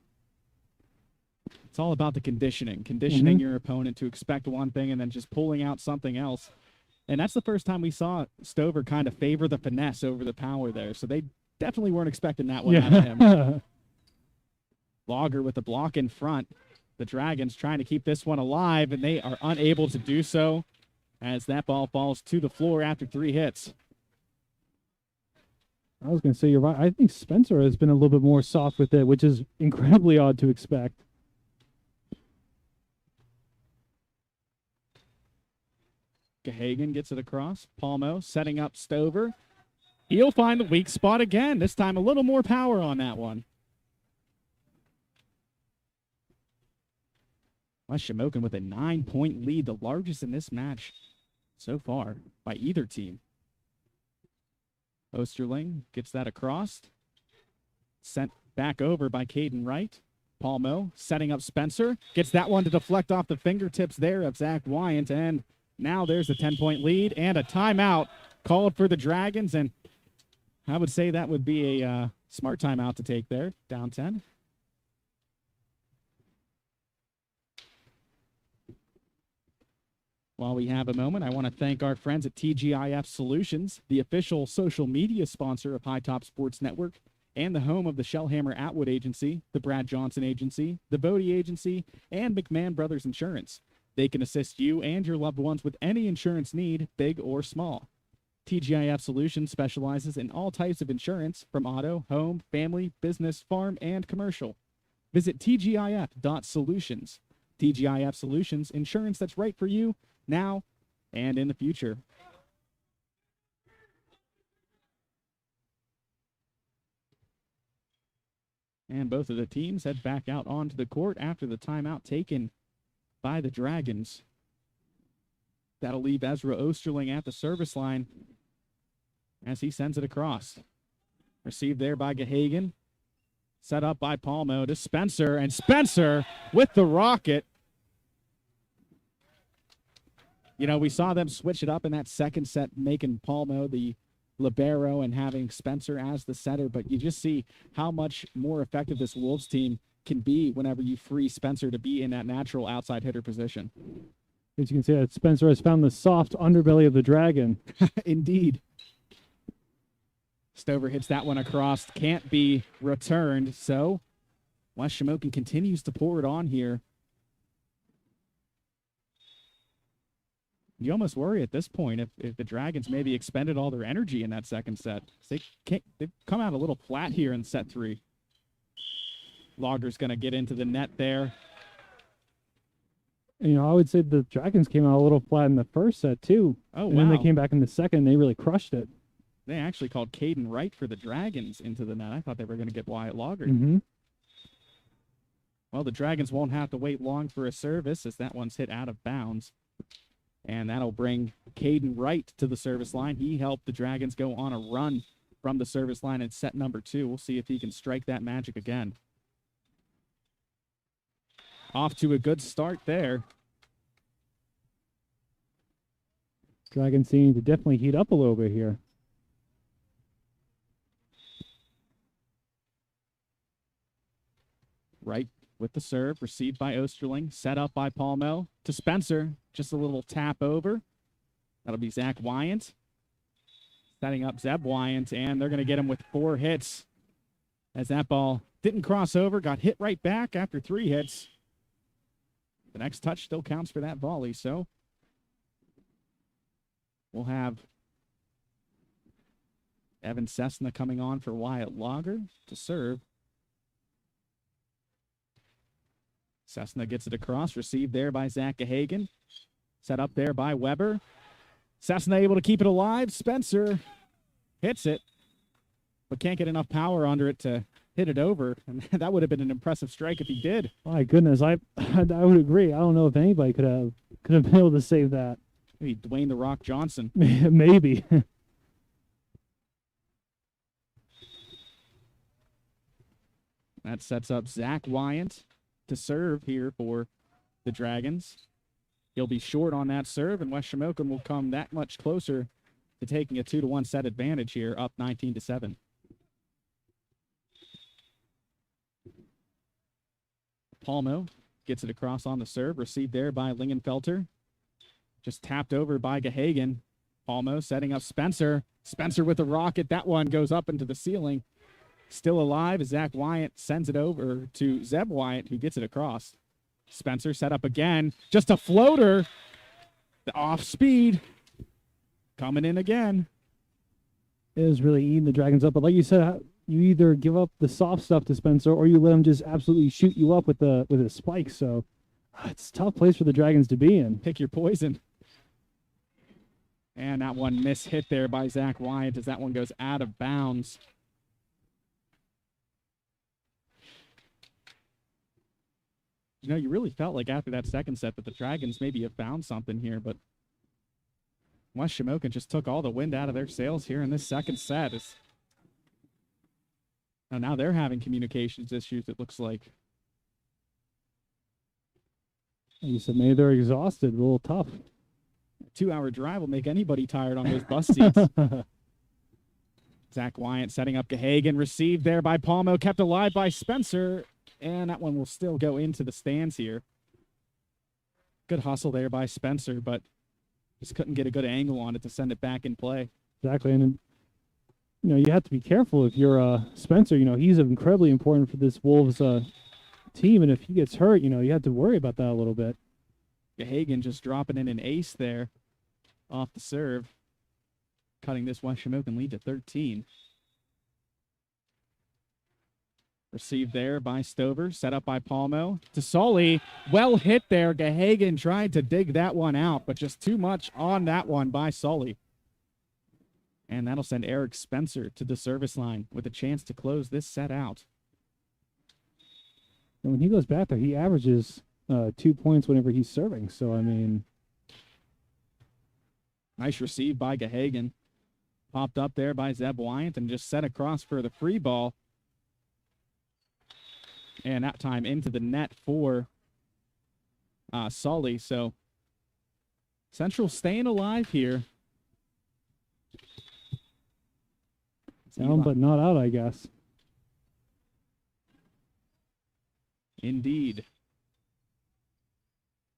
F: It's all about the conditioning your opponent to expect one thing and then just pulling out something else. And that's the first time we saw Stover kind of favor the finesse over the power there. So they definitely weren't expecting that one out of him. Logger with the block in front. The Dragons trying to keep this one alive, and they are unable to do so as that ball falls to the floor after 3 hits.
G: I was going to say, you're right. I think Spencer has been a little bit more soft with it, which is incredibly odd to expect.
F: Gahagan gets it across. Palmo setting up Stover. He'll find the weak spot again. This time a little more power on that one. West Shamokin with a 9-point lead, the largest in this match so far by either team. Osterling gets that across. Sent back over by Caden Wright. Palmo setting up Spencer. Gets that one to deflect off the fingertips there of Zach Wyant. And now there's a 10-point lead and a timeout called for the Dragons. And I would say that would be a smart timeout to take there, down 10. While we have a moment, I want to thank our friends at TGIF Solutions, the official social media sponsor of High Top Sports Network and the home of the Shellhammer Atwood Agency, the Brad Johnson Agency, the Bodie Agency, and McMahon Brothers Insurance. They can assist you and your loved ones with any insurance need, big or small. TGIF Solutions specializes in all types of insurance, from auto, home, family, business, farm, and commercial. Visit tgif.solutions. TGIF Solutions, insurance that's right for you, now and in the future. And both of the teams head back out onto the court after the timeout taken by the Dragons. That'll leave Ezra Osterling at the service line as he sends it across. Received there by Gahagan. Set up by Palmo to Spencer, and Spencer with the rocket. You know, we saw them switch it up in that second set, making Palmo the libero and having Spencer as the setter, but you just see how much more effective this Wolves team can be whenever you free Spencer to be in that natural outside hitter position.
G: As you can see, that Spencer has found the soft underbelly of the Dragon.
F: Indeed. Stover hits that one across, can't be returned, so West Shamokin continues to pour it on here. You almost worry at this point if the Dragons maybe expended all their energy in that second set. They've come out a little flat here in set 3. Logger's going to get into the net there.
G: And, you know, I would say the Dragons came out a little flat in the first set, too.
F: Oh,
G: and
F: wow.
G: then they came back in the second, and they really crushed it.
F: They actually called Caden Wright for the Dragons into the net. I thought they were going to get Wyatt Logger.
G: Mm-hmm.
F: Well, the Dragons won't have to wait long for a service as that one's hit out of bounds. And that'll bring Caden Wright to the service line. He helped the Dragons go on a run from the service line in set number 2. We'll see if he can strike that magic again. Off to a good start there.
G: Dragons seem to definitely heat up a little bit here.
F: Wright with the serve, received by Osterling, set up by Palmo to Spencer. Just a little tap over. That'll be Zach Wyant. Setting up Zeb Wyant, and they're going to get him with 4 hits. As that ball didn't cross over, got hit right back after 3 hits. The next touch still counts for that volley, so we'll have Evan Cessna coming on for Wyatt Lager to serve. Cessna gets it across, received there by Zach Gahagan. Set up there by Weber. Cessna able to keep it alive. Spencer hits it, but can't get enough power under it to hit it over. And that would have been an impressive strike if he did.
G: My goodness, I would agree. I don't know if anybody could have been able to save that.
F: Maybe Dwayne The Rock Johnson.
G: Maybe.
F: That sets up Zach Wyant to serve here for the Dragons. He'll be short on that serve, and West Shamokin will come that much closer to taking a 2-1 set advantage here, up 19-7. Palmo gets it across on the serve, received there by Lingenfelter. Just tapped over by Gahagan. Palmo setting up Spencer. Spencer with the rocket. That one goes up into the ceiling. Still alive as Zach Wyant sends it over to Zeb Wyant, who gets it across. Spencer set up again. Just a floater. The off speed. Coming in again.
G: It was really eating the Dragons up. But like you said, you either give up the soft stuff to Spencer or you let him just absolutely shoot you up with his spike. So it's a tough place for the Dragons to be in.
F: Pick your poison. And that one hit there by Zach Wyant as that one goes out of bounds. You know, you really felt like after that second set that the Dragons maybe have found something here, but West Shamokin just took all the wind out of their sails here in this second set. Now they're having communications issues, it looks like.
G: You said maybe they're exhausted, a little tough.
F: A 2-hour drive will make anybody tired on those bus seats. Zach Wyant setting up Gahagan, received there by Palmo, kept alive by Spencer. And that one will still go into the stands here. Good hustle there by Spencer, but just couldn't get a good angle on it to send it back in play.
G: Exactly. And, you have to be careful if you're Spencer. He's incredibly important for this Wolves team. And if he gets hurt, you have to worry about that a little bit.
F: Gahagan just dropping in an ace there off the serve, cutting this West Shamokin lead to 13. Received there by Stover, set up by Palmo. To Sully, well hit there. Gahagan tried to dig that one out, but just too much on that one by Sully. And that'll send Eric Spencer to the service line with a chance to close this set out.
G: And when he goes back there, he averages 2 points whenever he's serving. So,
F: nice receive by Gahagan. Popped up there by Zeb Wyant and just set across for the free ball. And that time into the net for Sully. So Central staying alive here.
G: Down but not out, I guess.
F: Indeed.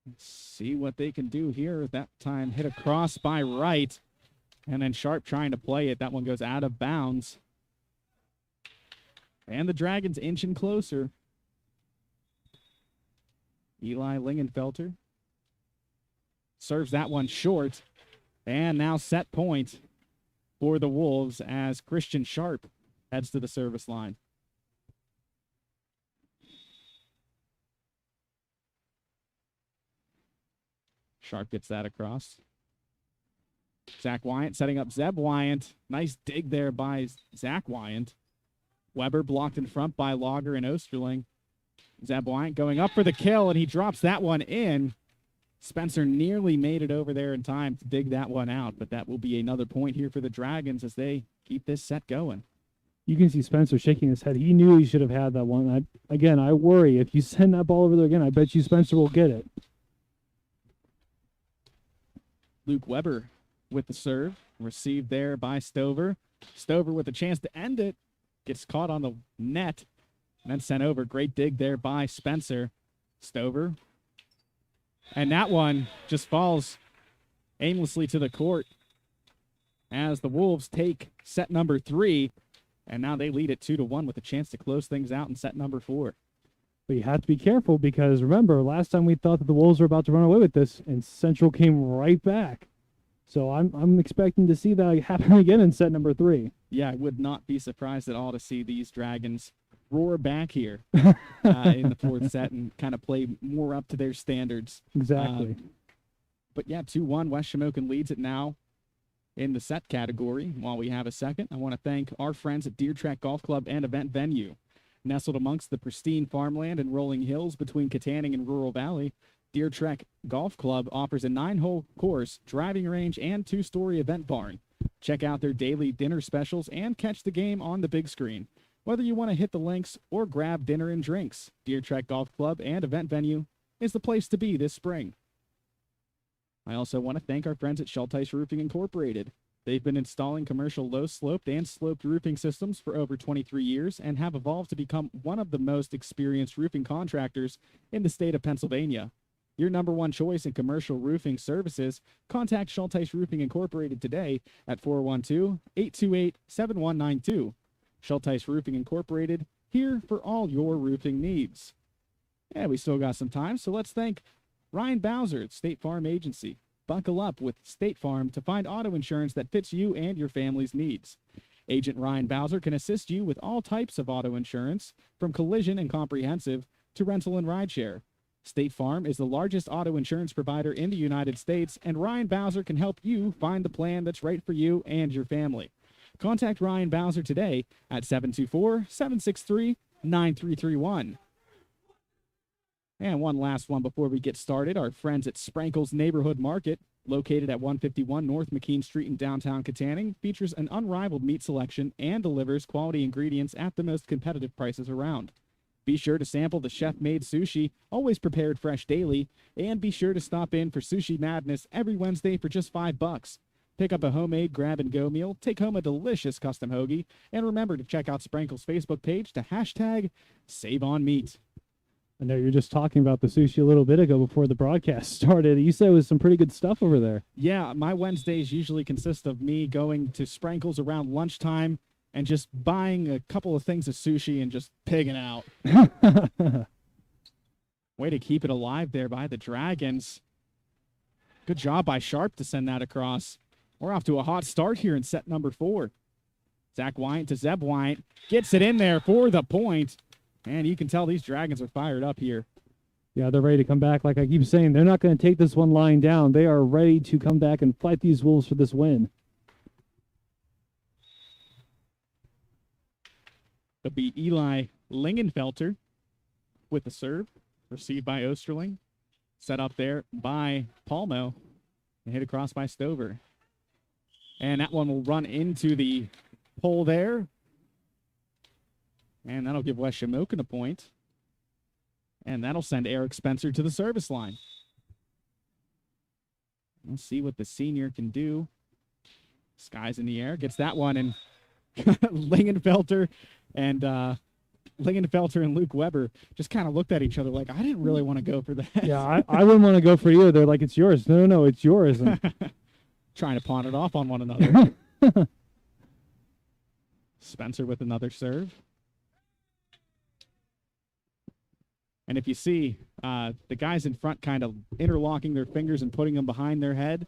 F: Let's see what they can do here. That time hit across by Wright. And then Sharp trying to play it. That one goes out of bounds. And the Dragons inching closer. Eli Lingenfelter serves that one short. And now set point for the Wolves as Christian Sharp heads to the service line. Sharp gets that across. Zach Wyant setting up Zeb Wyant. Nice dig there by Zach Wyant. Weber blocked in front by Lager and Osterling. Zeb Wyant going up for the kill, and he drops that one in. Spencer nearly made it over there in time to dig that one out, but that will be another point here for the Dragons as they keep this set going.
G: You can see Spencer shaking his head. He knew he should have had that one. I worry. If you send that ball over there again, I bet you Spencer will get it.
F: Luke Weber with the serve. Received there by Stover. Stover with a chance to end it. Gets caught on the net and then sent over. Great dig there by Spencer. Stover. And that one just falls aimlessly to the court as the Wolves take set number 3. And now they lead it 2-1 with a chance to close things out in set number 4.
G: But you have to be careful because, remember, last time we thought that the Wolves were about to run away with this, and Central came right back. So I'm expecting to see that happen again in set number 3.
F: Yeah, I would not be surprised at all to see these Dragons roar back here in the fourth set and kind of play more up to their standards.
G: Exactly.
F: But yeah, 2-1, West Shamokin leads it now in the set category. While we have a second, I want to thank our friends at Deer Track Golf Club and Event Venue. Nestled amongst the pristine farmland and rolling hills between Katanning and Rural Valley, Deer Track Golf Club offers a 9-hole course, driving range, and 2-story event barn. Check out their daily dinner specials and catch the game on the big screen. Whether you want to hit the links or grab dinner and drinks, Deer Track Golf Club and Event Venue is the place to be this spring. I also want to thank our friends at Schulteis Roofing Incorporated. They've been installing commercial low-sloped and sloped roofing systems for over 23 years and have evolved to become one of the most experienced roofing contractors in the state of Pennsylvania. Your number one choice in commercial roofing services, contact Schulteis Roofing Incorporated today at 412-828-7192. Schulteis Roofing Incorporated, here for all your roofing needs. Yeah, we still got some time, so let's thank Ryan Bowser at State Farm Agency. Buckle up with State Farm to find auto insurance that fits you and your family's needs. Agent Ryan Bowser can assist you with all types of auto insurance, from collision and comprehensive to rental and rideshare. State Farm is the largest auto insurance provider in the United States, and Ryan Bowser can help you find the plan that's right for you and your family. Contact Ryan Bowser today at 724-763-9331. And one last one before we get started. Our friends at Sprankle's Neighborhood Market, located at 151 North McKean Street in downtown Katanning, features an unrivaled meat selection and delivers quality ingredients at the most competitive prices around. Be sure to sample the chef-made sushi, always prepared fresh daily, and be sure to stop in for Sushi Madness every Wednesday for just $5. Pick up a homemade grab-and-go meal, take home a delicious custom hoagie, and remember to check out Sprankle's Facebook page to hashtag #SaveOnMeat.
G: I know you're just talking about the sushi a little bit ago before the broadcast started. You said it was some pretty good stuff over there.
F: Yeah, my Wednesdays usually consist of me going to Sprankle's around lunchtime and just buying a couple of things of sushi and just pigging out. Way to keep it alive there by the Dragons. Good job by Sharp to send that across. We're off to a hot start here in set number 4. Zach Wyant to Zeb Wyant. Gets it in there for the point. And you can tell these Dragons are fired up here.
G: Yeah, they're ready to come back. Like I keep saying, they're not going to take this one lying down. They are ready to come back and fight these Wolves for this win.
F: It'll be Eli Lingenfelter with the serve. Received by Osterling. Set up there by Palmo. And hit across by Stover. And that one will run into the pole there. And that'll give West Shamokin a point. And that'll send Eric Spencer to the service line. We'll see what the senior can do. Skies in the air. Gets that one. And Lingenfelter and Luke Weber just kind of looked at each other like, I didn't really want to go for that.
G: Yeah, I wouldn't want to go for either. They're like, it's yours. No, it's yours. And
F: trying to pawn it off on one another. Spencer with another serve. And if you see the guys in front kind of interlocking their fingers and putting them behind their head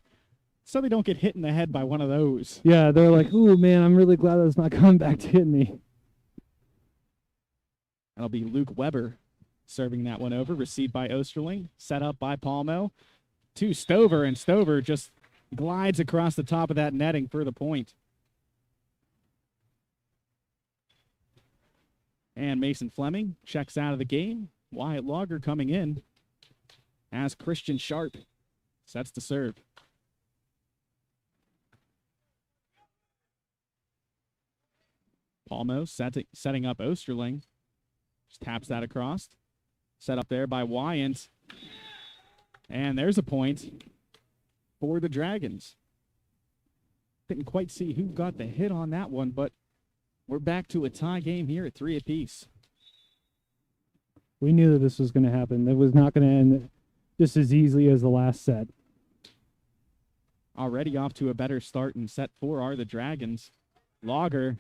F: so they don't get hit in the head by one of those.
G: Yeah, they're like, ooh, man, I'm really glad that's not coming back to hit me.
F: That'll be Luke Weber serving that one over. Received by Osterling. Set up by Palmo. To Stover, and Stover just glides across the top of that netting for the point. And Mason Fleming checks out of the game. Wyatt Logger coming in as Christian Sharp sets the serve. Palmo setting up Osterling. Just taps that across. Set up there by Wyant. And there's a point for the Dragons. Didn't quite see who got the hit on that one, but we're back to a tie game here at 3 apiece.
G: We knew that this was going to happen. It was not going to end just as easily as the last set.
F: Already off to a better start in set 4 are the Dragons. Logger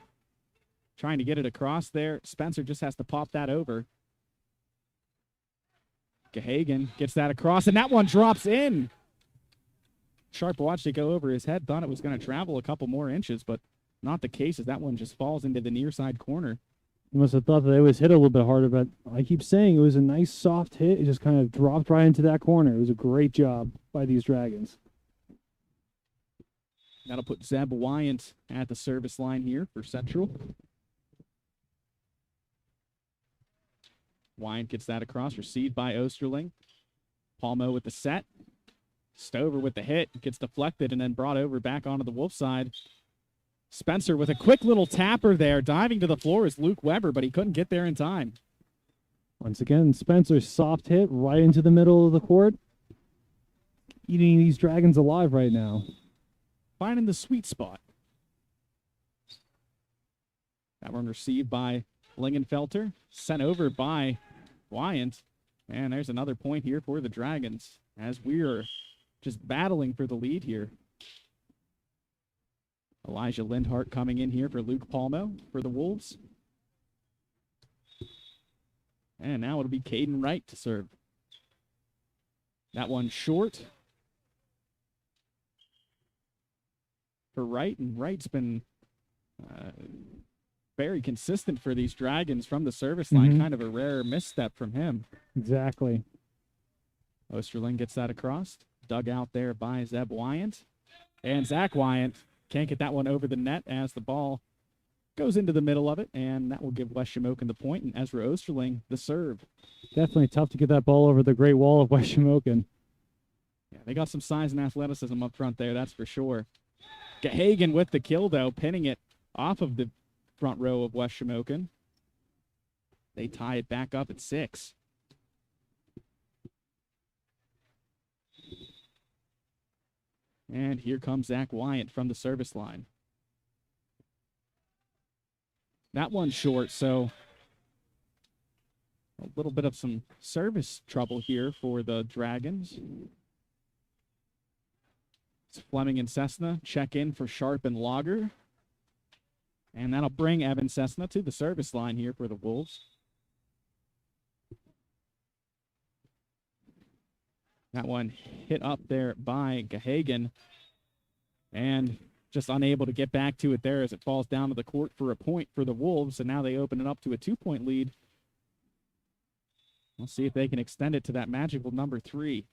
F: trying to get it across there. Spencer just has to pop that over. Gahagan gets that across, and that one drops in. Sharp watched it go over his head, thought it was going to travel a couple more inches, but not the case as that one just falls into the near side corner.
G: You must have thought that it was hit a little bit harder, but I keep saying it was a nice soft hit. It just kind of dropped right into that corner. It was a great job by these Dragons.
F: That'll put Zeb Wyant at the service line here for Central. Wyant gets that across, received by Osterling. Palmo with the set. Stover with the hit, gets deflected and then brought over back onto the Wolf side. Spencer with a quick little tapper there. Diving to the floor is Luke Weber, but he couldn't get there in time.
G: Once again, Spencer's soft hit right into the middle of the court. Eating these Dragons alive right now.
F: Finding the sweet spot. That one received by Lingenfelter. Sent over by Wyant. And there's another point here for the Dragons as we're just battling for the lead here. Elijah Lindhart coming in here for Luke Palmo for the Wolves. And now it'll be Caden Wright to serve. That one short for Wright, and Wright's been very consistent for these Dragons from the service line. Kind of a rare misstep from him.
G: Exactly.
F: Osterling gets that across. Dug out there by Zeb Wyant. And Zach Wyant can't get that one over the net as the ball goes into the middle of it, and that will give West Shamokin the point, and Ezra Osterling the serve.
G: Definitely tough to get that ball over the great wall of West Shamokin.
F: Yeah, they got some size and athleticism up front there, that's for sure. Gahagan with the kill, though, pinning it off of the front row of West Shamokin. They tie it back up at 6. And here comes Zach Wyant from the service line. That one's short, so a little bit of some service trouble here for the Dragons. It's Fleming and Cessna check in for Sharp and Lager. And that'll bring Evan Cessna to the service line here for the Wolves. That one hit up there by Gahagan. And just unable to get back to it there as it falls down to the court for a point for the Wolves. And now they open it up to a 2-point lead. We'll see if they can extend it to that magical number 3.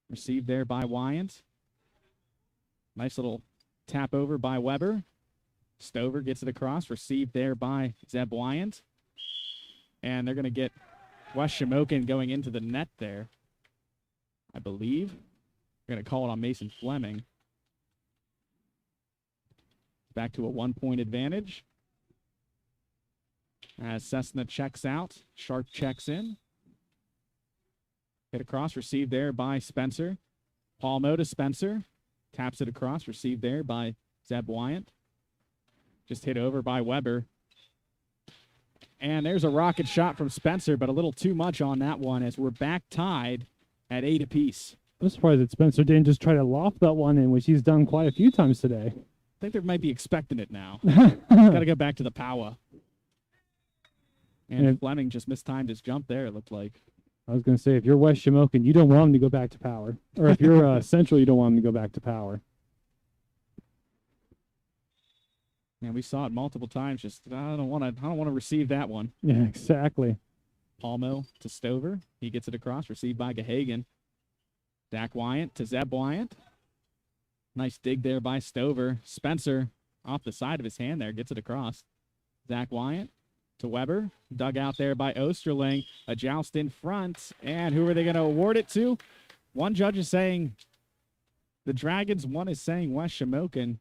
F: Received there by Wyant. Nice little tap over by Weber. Stover gets it across. Received there by Zeb Wyant. And they're going to get West Shamokin going into the net there, I believe. They're going to call it on Mason Fleming. Back to a 1-point advantage. As Cessna checks out, Sharp checks in. Hit across, received there by Spencer. Palmo to Spencer. Taps it across, received there by Zeb Wyant. Just hit over by Weber. And there's a rocket shot from Spencer, but a little too much on that one as we're back tied at 8 apiece.
G: I'm surprised that Spencer didn't just try to loft that one in, which he's done quite a few times today.
F: I think they might be expecting it now. Got to go back to the power. And Fleming just mistimed his jump there, it looked like.
G: I was going to say, if you're West Shamokin, you don't want him to go back to power. Or if you're Central, you don't want him to go back to power.
F: And we saw it multiple times. Just I don't want to receive that one.
G: Yeah, exactly.
F: Palmo to Stover. He gets it across, received by Gahagan. Zach Wyant to Zeb Wyant. Nice dig there by Stover. Spencer off the side of his hand there, gets it across. Zach Wyant to Weber. Dug out there by Osterling. A joust in front. And who are they going to award it to? One judge is saying the Dragons, one is saying West Shamokin.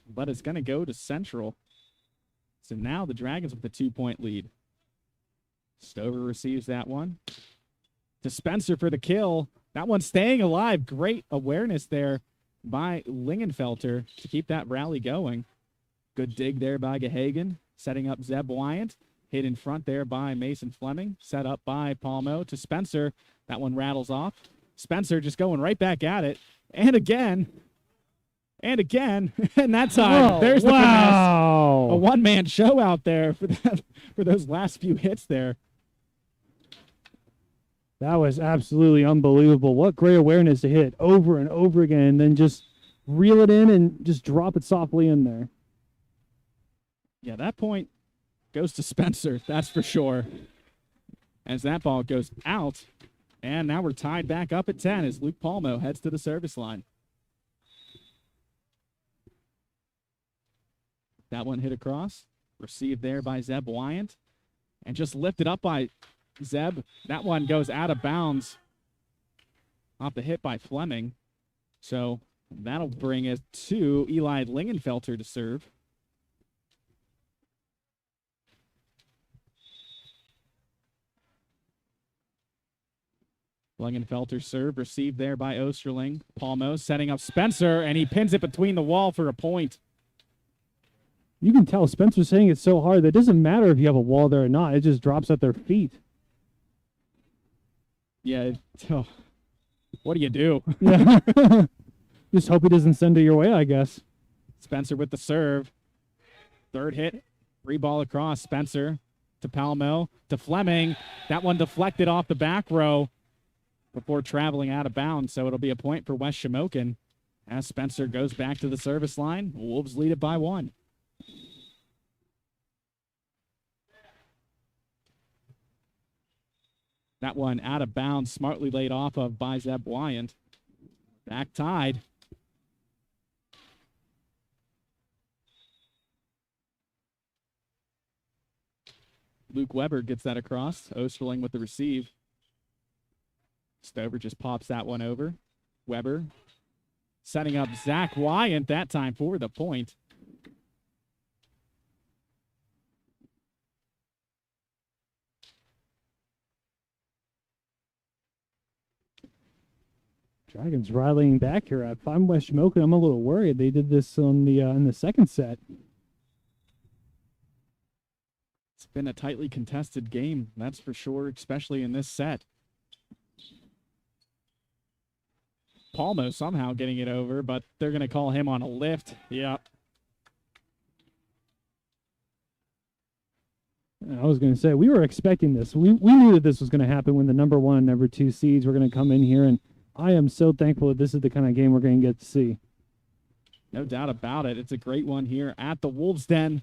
F: But it's going to go to Central. So now the Dragons with the 2-point lead. Stover receives that one. To Spencer for the kill. That one staying alive. Great awareness there by Lingenfelter to keep that rally going. Good dig there by Gahagan. Setting up Zeb Wyant. Hit in front there by Mason Fleming. Set up by Palmo to Spencer. That one rattles off. Spencer just going right back at it. And again. And again. And that time, there's the finesse. A one-man show out there for that, for those last few hits there.
G: That was absolutely unbelievable. What great awareness to hit over and over again, and then just reel it in and just drop it softly in there.
F: Yeah, that point goes to Spencer, that's for sure. As that ball goes out, and now we're tied back up at 10 as Luke Palmo heads to the service line. That one hit across, received there by Zeb Wyant, and just lifted up by Zeb. That one goes out of bounds off the hit by Fleming. So that'll bring us to Eli Lingenfelter to serve. Lingenfelter serve received there by Osterling. Palmo setting up Spencer, and he pins it between the wall for a point.
G: You can tell Spencer's saying it so hard that it doesn't matter if you have a wall there or not. It just drops at their feet.
F: Yeah, what do you do?
G: Yeah. Just hope he doesn't send it your way, I guess.
F: Spencer with the serve. Third hit, free ball across. Spencer to Palmo, to Fleming. That one deflected off the back row before traveling out of bounds, so it'll be a point for West Shamokin as Spencer goes back to the service line. Wolves lead it by 1. That one out of bounds, smartly laid off of by Zeb Wyant. Back tied. Luke Weber gets that across. Osterling with the receive. Stover just pops that one over. Weber setting up Zach Wyant that time for the point.
G: Dragons rallying back here. If I'm West Shamokin, I'm a little worried. They did this on the in the second set.
F: It's been a tightly contested game, that's for sure, especially in this set. Palmo somehow getting it over, but they're going to call him on a lift. Yep.
G: I was going to say, we were expecting this. We knew that this was going to happen when the number 1 and number 2 seeds were going to come in here, and I am so thankful that this is the kind of game we're going to get to see.
F: No doubt about it. It's a great one here at the Wolves' Den.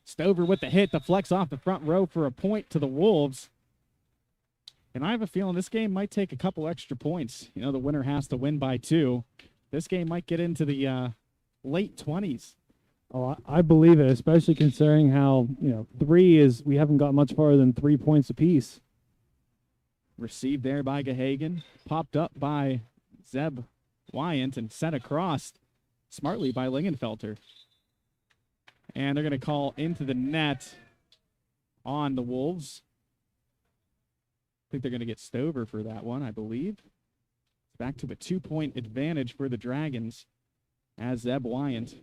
F: Stover with the hit, deflects off the front row for a point to the Wolves. And I have a feeling this game might take a couple extra points. You know, the winner has to win by 2. This game might get into the late 20s.
G: Oh, I believe it, especially considering how, 3 is, we haven't got much farther than 3 points apiece.
F: Received there by Gahagan, popped up by Zeb Wyant, and sent across smartly by Lingenfelter. And they're going to call into the net on the Wolves. I think they're going to get Stover for that one, I believe. It's back to a 2-point advantage for the Dragons as Zeb Wyant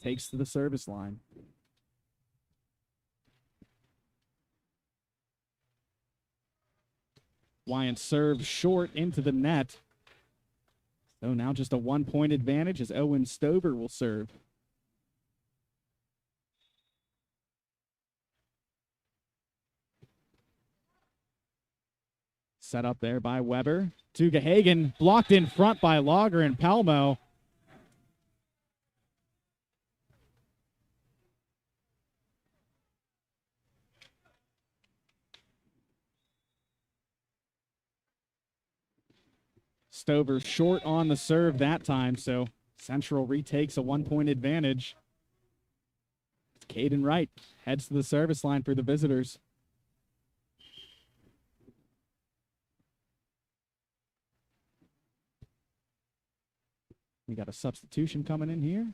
F: takes to the service line. Wyant serves short into the net. So now just a 1-point advantage as Owen Stover will serve. Set up there by Weber. To Gahagan, blocked in front by Lager and Palmo. Stover short on the serve that time, so Central retakes a 1-point advantage. Caden Wright heads to the service line for the visitors. We got a substitution coming in here.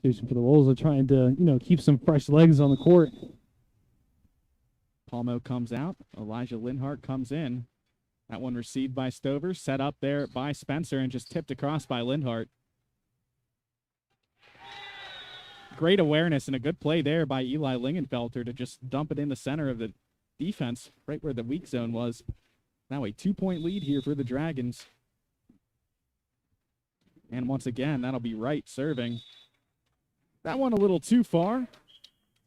G: Substitution for the Wolves are trying to, keep some fresh legs on the court.
F: Palmo comes out. Elijah Linhart comes in. That one received by Stover, set up there by Spencer, and just tipped across by Linhart. Great awareness and a good play there by Eli Lingenfelter to just dump it in the center of the defense, right where the weak zone was. Now a 2-point lead here for the Dragons. And once again, that'll be Wright serving. That one a little too far.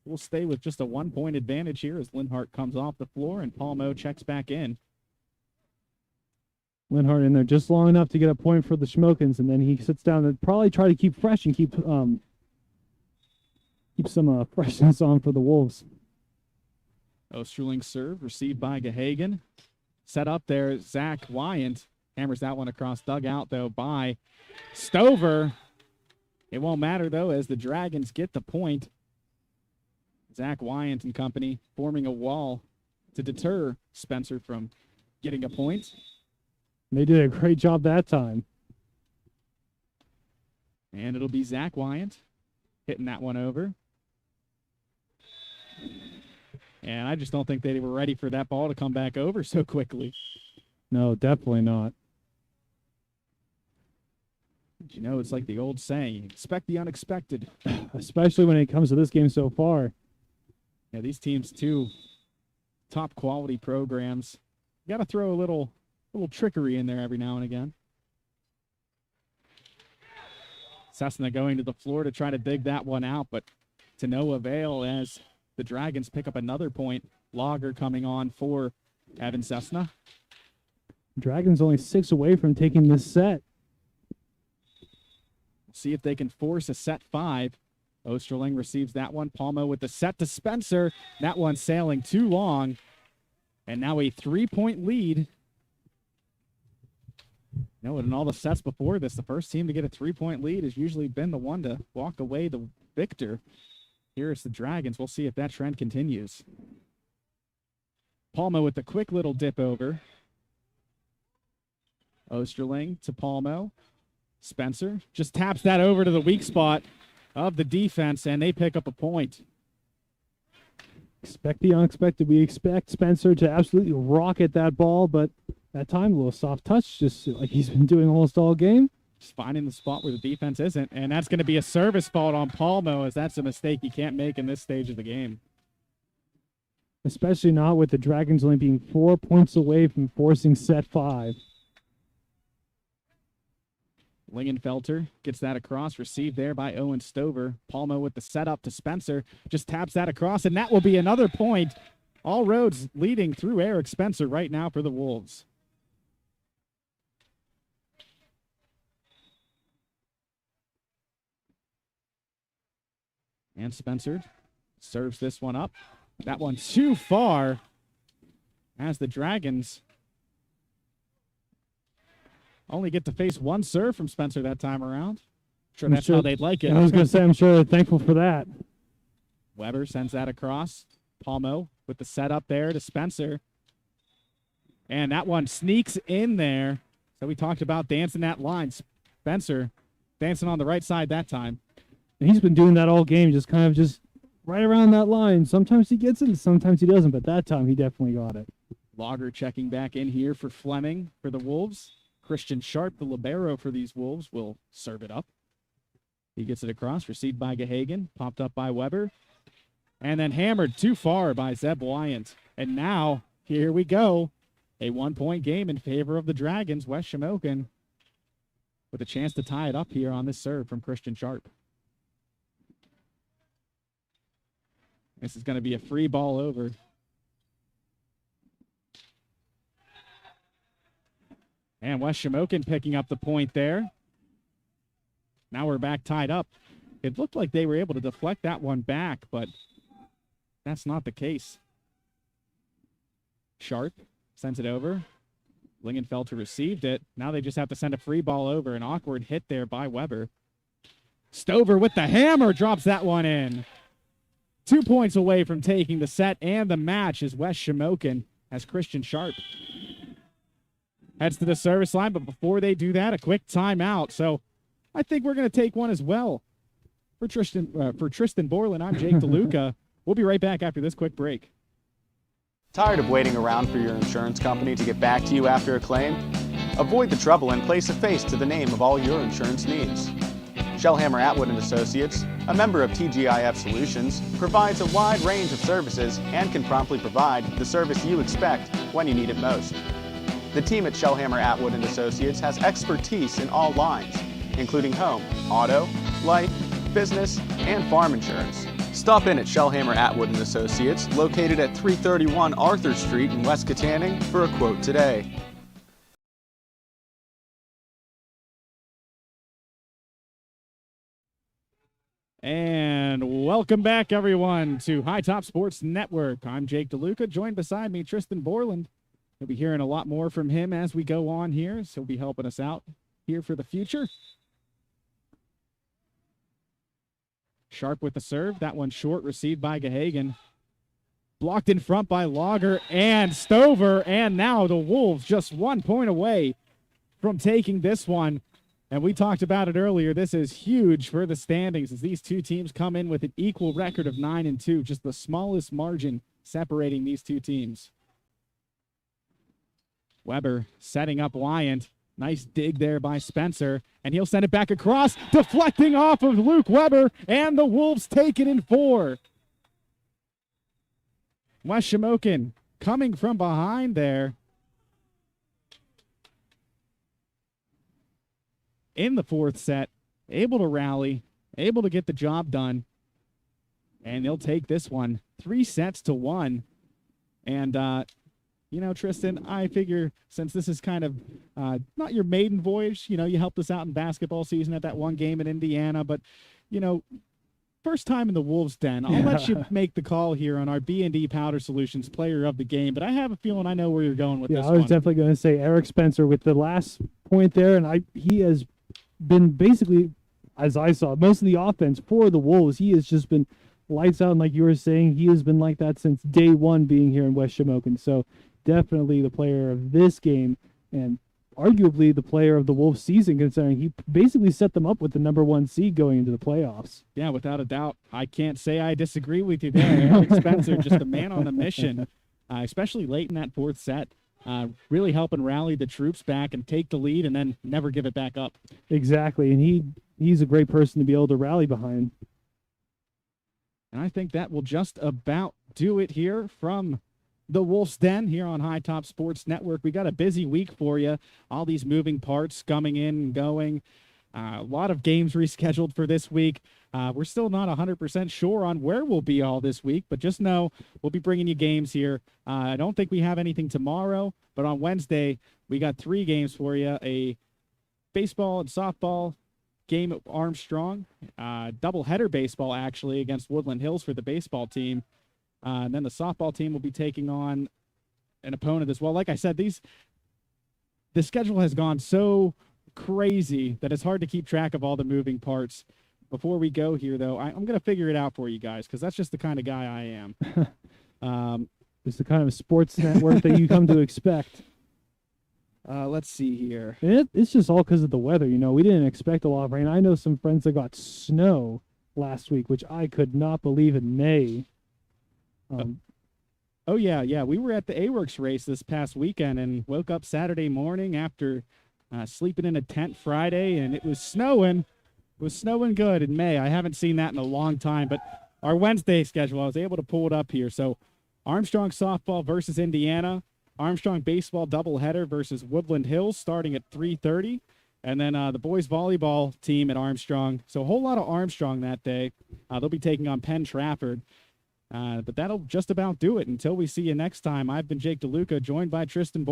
F: We'll stay with just a 1-point advantage here as Linhart comes off the floor and Palmo checks back in.
G: Linhart in there just long enough to get a point for the Shmokins, and then he sits down and probably try to keep fresh and keep some freshness on for the Wolves.
F: Osterling serve received by Gahagan. Set up there, Zach Wyant hammers that one across dugout, though, by Stover. It won't matter, though, as the Dragons get the point. Zach Wyant and company forming a wall to deter Spencer from getting a point.
G: They did a great job that time.
F: And it'll be Zach Wyant hitting that one over. And I just don't think they were ready for that ball to come back over so quickly.
G: No, definitely not.
F: But you know, it's like the old saying, expect the unexpected.
G: Especially when it comes to this game so far.
F: Yeah, these teams, too, top quality programs. You got to throw a little trickery in there every now and again. Cessna going to the floor to try to dig that one out, but to no avail as the Dragons pick up another point. Lager coming on for Evan Cessna.
G: Dragons only 6 away from taking this set.
F: See if they can force a set 5. Osterling receives that one. Palmo with the set to Spencer. That one sailing too long. And now a 3-point lead. You know, in all the sets before this, the first team to get a 3-point lead has usually been the one to walk away the victor. Here it's the Dragons. We'll see if that trend continues. Palmo with the quick little dip over. Osterling to Palmo. Spencer just taps that over to the weak spot of the defense, and they pick up a point.
G: Expect the unexpected. We expect Spencer to absolutely rocket that ball, but that time, a little soft touch, just like he's been doing almost all game.
F: Just finding the spot where the defense isn't, and that's going to be a service fault on Palmo, as that's a mistake you can't make in this stage of the game.
G: Especially not with the Dragons only being 4 points away from forcing set 5.
F: Lingenfelter gets that across, received there by Owen Stover. Palmo with the setup to Spencer, just taps that across, and that will be another point. All roads leading through Eric Spencer right now for the Wolves. And Spencer serves this one up. That one too far as the Dragons only get to face one serve from Spencer that time around. Sure, that's how they'd like it.
G: I was going to say, I'm sure they're thankful for that.
F: Weber sends that across. Palmo with the setup there to Spencer. And that one sneaks in there. So we talked about dancing that line. Spencer dancing on the right side that time.
G: And he's been doing that all game, just kind of just right around that line. Sometimes he gets it, and sometimes he doesn't, but that time he definitely got it.
F: Lager checking back in here for Fleming for the Wolves. Christian Sharp, the libero for these Wolves, will serve it up. He gets it across, received by Gahagan, popped up by Weber, and then hammered too far by Zeb Wyant. And now, here we go, a 1-point game in favor of the Dragons. West Shamokin with a chance to tie it up here on this serve from Christian Sharp. This is going to be a free ball over. And West Shamokin picking up the point there. Now we're back tied up. It looked like they were able to deflect that one back, but that's not the case. Sharp sends it over. Lingenfelter received it. Now they just have to send a free ball over. An awkward hit there by Weber. Stover with the hammer drops that one in. 2 points away from taking the set and the match is West Shamokin as Christian Sharp heads to the service line, but before they do that, a quick timeout. So I think we're going to take one as well. For Tristan Borland, I'm Jake DeLuca. We'll be right back after this quick break.
A: Tired of waiting around for your insurance company to get back to you after a claim? Avoid the trouble and place a face to the name of all your insurance needs. Shellhammer Atwood & Associates, a member of TGIF Solutions, provides a wide range of services and can promptly provide the service you expect when you need it most. The team at Shellhammer Atwood & Associates has expertise in all lines, including home, auto, life, business, and farm insurance. Stop in at Shellhammer Atwood & Associates, located at 331 Arthur Street in West Katanning, for a quote today.
F: And welcome back, everyone, to High Top Sports Network. I'm Jake DeLuca, joined beside me, Tristan Borland. You'll be hearing a lot more from him as we go on here, so he'll be helping us out here for the future. Sharp with the serve. That one short, received by Gahagan. Blocked in front by Lager and Stover, and now the Wolves just 1 point away from taking this one. And we talked about it earlier. This is huge for the standings as these two teams come in with an equal record of 9-2, just the smallest margin separating these two teams. Weber setting up Wyant. Nice dig there by Spencer, and he'll send it back across, deflecting off of Luke Weber, and the Wolves take it in 4. Wes Shamokin coming from behind there. In the fourth set, able to rally, able to get the job done, and they'll take this one 3-1. And, you know, Tristan, I figure since this is kind of not your maiden voyage, you know, you helped us out in basketball season at that one game in Indiana, but, you know, first time in the Wolves' den. I'll let you make the call here on our B&D Powder Solutions player of the game, but I have a feeling I know where you're going with this one.
G: I was definitely going to say Eric Spencer with the last point there, and he has been basically, as I saw, most of the offense for the Wolves. He has just been lights out, and like you were saying, he has been like that since day one being here in West Shamokin. So definitely the player of this game, and arguably the player of the Wolves season, considering he basically set them up with the #1 seed going into the playoffs.
F: Yeah, without a doubt. I can't say I disagree with you there. Eric Spencer, just a man on a mission, especially late in that fourth set. Really helping rally the troops back and take the lead and then never give it back up.
G: Exactly, and he's a great person to be able to rally behind.
F: And I think that will just about do it here from the Wolf's Den here on High Top Sports Network. We got a busy week for you. All these moving parts coming in and going. A lot of games rescheduled for this week. We're still not 100% sure on where we'll be all this week, but just know we'll be bringing you games here. I don't think we have anything tomorrow, but on Wednesday, we got 3 games for you. A baseball and softball game at Armstrong. Doubleheader baseball, actually, against Woodland Hills for the baseball team. And then the softball team will be taking on an opponent as well. Like I said, the schedule has gone so crazy that it's hard to keep track of all the moving parts. Before we go here, though, I'm going to figure it out for you guys because that's just the kind of guy I am.
G: It's the kind of sports network that you come to expect.
F: Let's see here.
G: It's just all because of the weather. You know, we didn't expect a lot of rain. I know some friends that got snow last week, which I could not believe in May.
F: Oh, yeah. We were at the A-Works race this past weekend and woke up Saturday morning after sleeping in a tent Friday, and it was snowing. It was snowing good in May. I haven't seen that in a long time, but our Wednesday schedule, I was able to pull it up here. So Armstrong softball versus Indiana, Armstrong baseball doubleheader versus Woodland Hills starting at 3:30, and then the boys volleyball team at Armstrong. So a whole lot of Armstrong that day. They'll be taking on Penn Trafford. But that'll just about do it. Until we see you next time, I've been Jake DeLuca, joined by Tristan